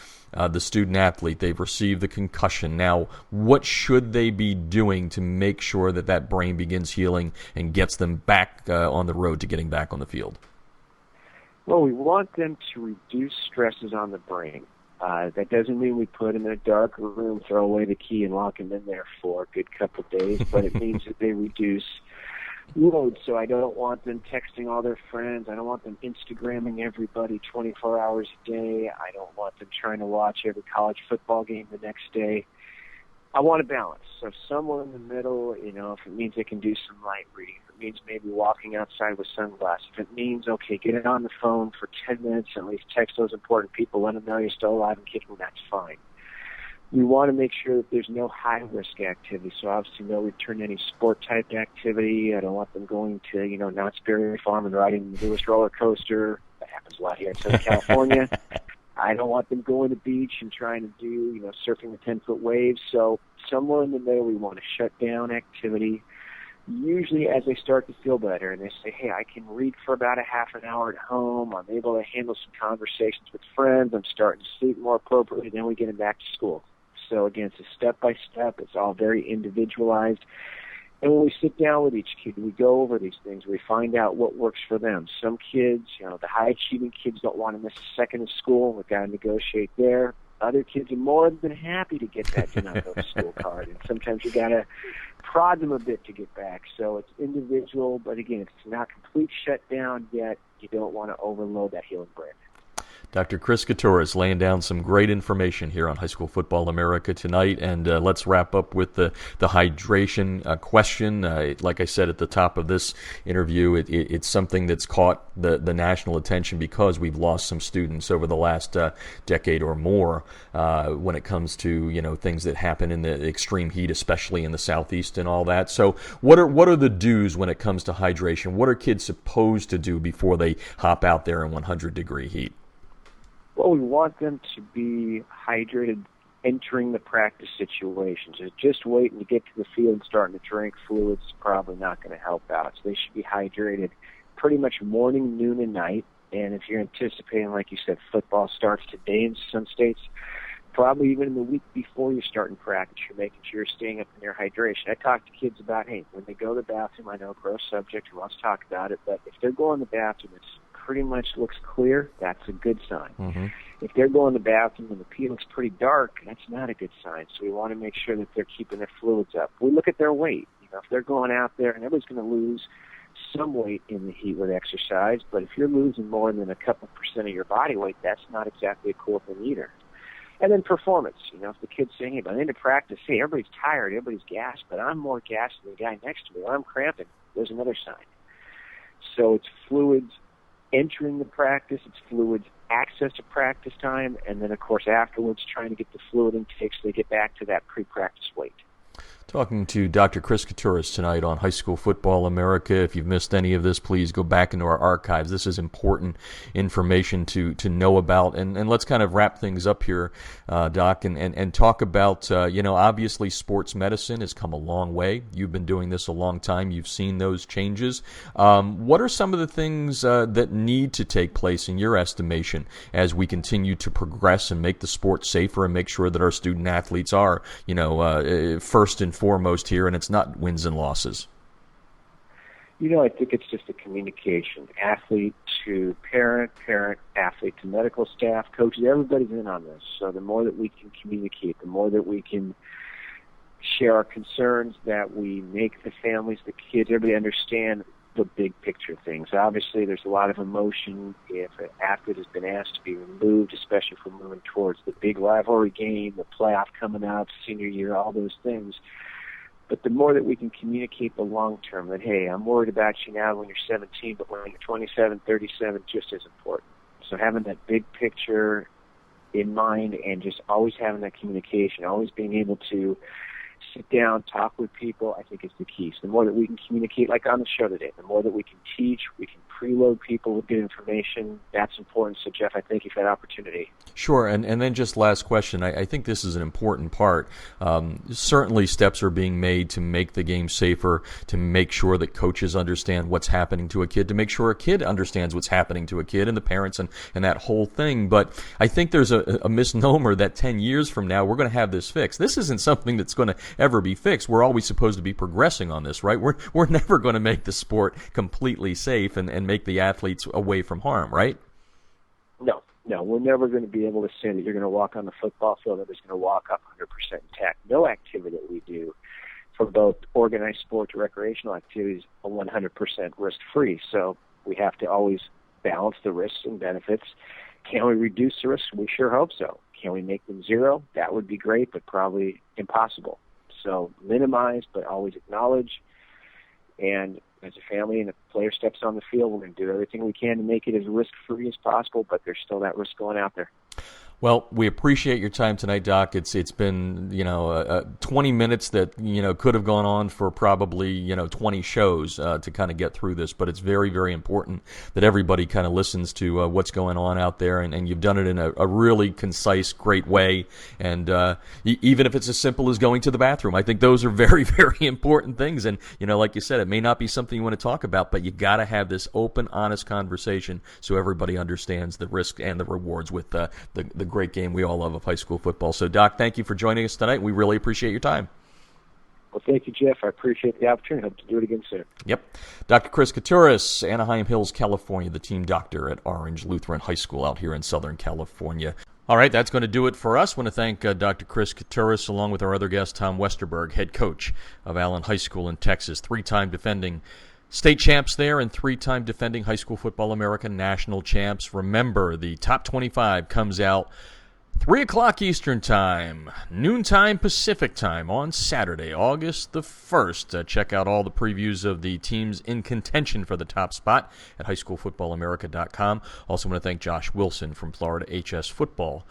student athlete. They've received the concussion. Now, what should they be doing to make sure that brain begins healing and gets them back on the road to getting back on the field? Well, we want them to reduce stresses on the brain. That doesn't mean we put them in a dark room, throw away the key, and lock them in there for a good couple of days, but it means that they reduce load. So I don't want them texting all their friends. I don't want them Instagramming everybody 24 hours a day. I don't want them trying to watch every college football game the next day. I want a balance. So somewhere in the middle, if it means they can do some light reading, if it means maybe walking outside with sunglasses, if it means, okay, get it on the phone for 10 minutes and at least text those important people, let them know you're still alive and kicking, that's fine. We want to make sure that there's no high-risk activity. So obviously no return to any sport-type activity. I don't want them going to, Knott's Berry Farm and riding the newest roller coaster. That happens a lot here in Southern California. I don't want them going to the beach and trying to do, surfing the 10-foot waves. So somewhere in the middle, we want to shut down activity. Usually as they start to feel better and they say, hey, I can read for about a half an hour at home. I'm able to handle some conversations with friends. I'm starting to sleep more appropriately. Then we get them back to school. So again, it's a step-by-step. It's all very individualized. And when we sit down with each kid, we go over these things. We find out what works for them. Some kids, the high-achieving kids don't want to miss a second of school. We've got to negotiate there. Other kids are more than happy to get that do not go to school card. And sometimes you got to prod them a bit to get back. So it's individual, but again, it's not complete shutdown yet. You don't want to overload that healing brain. Dr. Chris Koutures laying down some great information here on High School Football America tonight, and let's wrap up with the hydration question. Like I said at the top of this interview, it's something that's caught the national attention because we've lost some students over the last decade or more when it comes to things that happen in the extreme heat, especially in the southeast and all that. So what are the do's when it comes to hydration? What are kids supposed to do before they hop out there in 100-degree heat? Well, we want them to be hydrated entering the practice situation. Just waiting to get to the field and starting to drink fluids is probably not going to help out. So they should be hydrated pretty much morning, noon, and night. And if you're anticipating, like you said, football starts today in some states, probably even in the week before you start in practice, you're making sure you're staying up in your hydration. I talk to kids about, hey, when they go to the bathroom, I know, gross subject, who wants to talk about it, but if they're going to the bathroom, it pretty much looks clear, that's a good sign. Mm-hmm. If they're going to the bathroom and the pee looks pretty dark, that's not a good sign. So we want to make sure that they're keeping their fluids up. We look at their weight. If they're going out there, and everybody's going to lose some weight in the heat with exercise, but if you're losing more than a couple percent of your body weight, that's not exactly a cool thing either. And then performance. If the kid's saying, hey, by the end of practice, hey, everybody's tired, everybody's gassed, but I'm more gassed than the guy next to me, or I'm cramping, there's another sign. So it's fluids entering the practice, it's fluids access to practice time, and then, of course, afterwards trying to get the fluid intake so they get back to that pre-practice weight. Talking to Dr. Chris Koutures tonight on High School Football America. If you've missed any of this, please go back into our archives. This is important information to know about. And let's kind of wrap things up here, Doc, and talk about, obviously sports medicine has come a long way. You've been doing this a long time. You've seen those changes. What are some of the things that need to take place in your estimation as we continue to progress and make the sport safer and make sure that our student athletes are, first and foremost here, and it's not wins and losses? I think it's just a communication. Athlete to parent, athlete to medical staff, coaches, everybody's in on this. So the more that we can communicate, the more that we can share our concerns, that we make the families, the kids, everybody understand the big picture things. Obviously, there's a lot of emotion if an athlete has been asked to be removed, especially if we're moving towards the big rivalry game, the playoff coming up, senior year, all those things. But the more that we can communicate the long term, that, hey, I'm worried about you now when you're 17, but when you're 27, 37, just as important. So having that big picture in mind and just always having that communication, always being able to sit down, talk with people, I think is the key. So the more that we can communicate, like on the show today, the more that we can teach, we can preload people with good information, that's important. So, Jeff, I thank you for that opportunity. Sure, and then just last question. I think this is an important part. Certainly steps are being made to make the game safer, to make sure that coaches understand what's happening to a kid, to make sure a kid understands what's happening to a kid and the parents and that whole thing. But I think there's a misnomer that 10 years from now we're going to have this fixed. This isn't something that's going to ever be fixed. We're always supposed to be progressing on this, right? We're never going to make the sport completely safe and make the athletes away from harm, right? No, we're never going to be able to say that you're going to walk on the football field and it's going to walk up 100% intact. No activity that we do for both organized sports or recreational activities are 100% risk-free. So we have to always balance the risks and benefits. Can we reduce the risks? We sure hope so. Can we make them zero? That would be great, but probably impossible. So minimize, but always acknowledge. And as a family and a player steps on the field, we're going to do everything we can to make it as risk-free as possible, but there's still that risk going out there. Well, we appreciate your time tonight, Doc. It's been 20 minutes that could have gone on for probably 20 shows to kind of get through this, but it's very, very important that everybody kind of listens to what's going on out there, and you've done it in a really concise, great way. And even if it's as simple as going to the bathroom, I think those are very, very important things. And like you said, it may not be something you want to talk about, but you got to have this open, honest conversation so everybody understands the risk and the rewards with the great game we all love of high school football. So, Doc, thank you for joining us tonight. We really appreciate your time. Well, thank you, Jeff. I appreciate the opportunity. Hope to do it again soon. Yep. Dr. Chris Koutures, Anaheim Hills, California, the team doctor at Orange Lutheran High School out here in Southern California. All right, that's going to do it for us. I want to thank Dr. Chris Koutures, along with our other guest, Tom Westerberg, head coach of Allen High School in Texas, three-time defending state champs there and three-time defending High School Football America national champs. Remember, the top 25 comes out 3 o'clock Eastern Time, noontime Pacific Time on Saturday, August the 1st. Check out all the previews of the teams in contention for the top spot at highschoolfootballamerica.com. Also want to thank Josh Wilson from Florida HS Football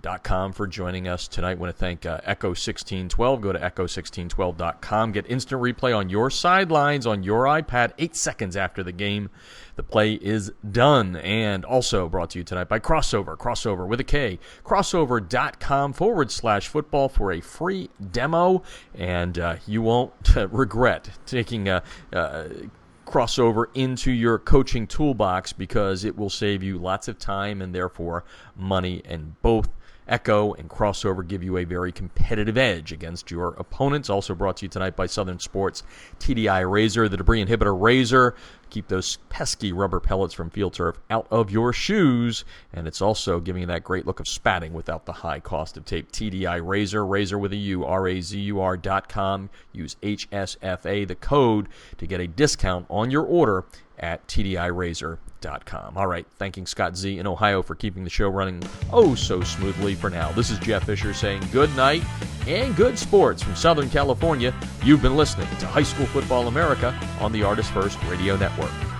.com for joining us tonight. I want to thank Echo 1612. Go to echo1612.com. Get instant replay on your sidelines on your iPad 8 seconds after the game. The play is done. And also brought to you tonight by Crossover with a K. Crossover.com/football for a free demo. And you won't regret taking Crossover into your coaching toolbox, because it will save you lots of time and therefore money, and both Echo and Crossover give you a very competitive edge against your opponents. Also brought to you tonight by Southern Sports TDI Razor, the debris inhibitor razor. Keep those pesky rubber pellets from field turf out of your shoes. And it's also giving you that great look of spatting without the high cost of tape. TDI Razor, razor with a U, razur.com. Use HSFA, the code, to get a discount on your order at tdirazor.com. All right, thanking Scott Z in Ohio for keeping the show running oh so smoothly for now. This is Jeff Fisher saying good night and good sports from Southern California. You've been listening to High School Football America on the Artist First Radio Network.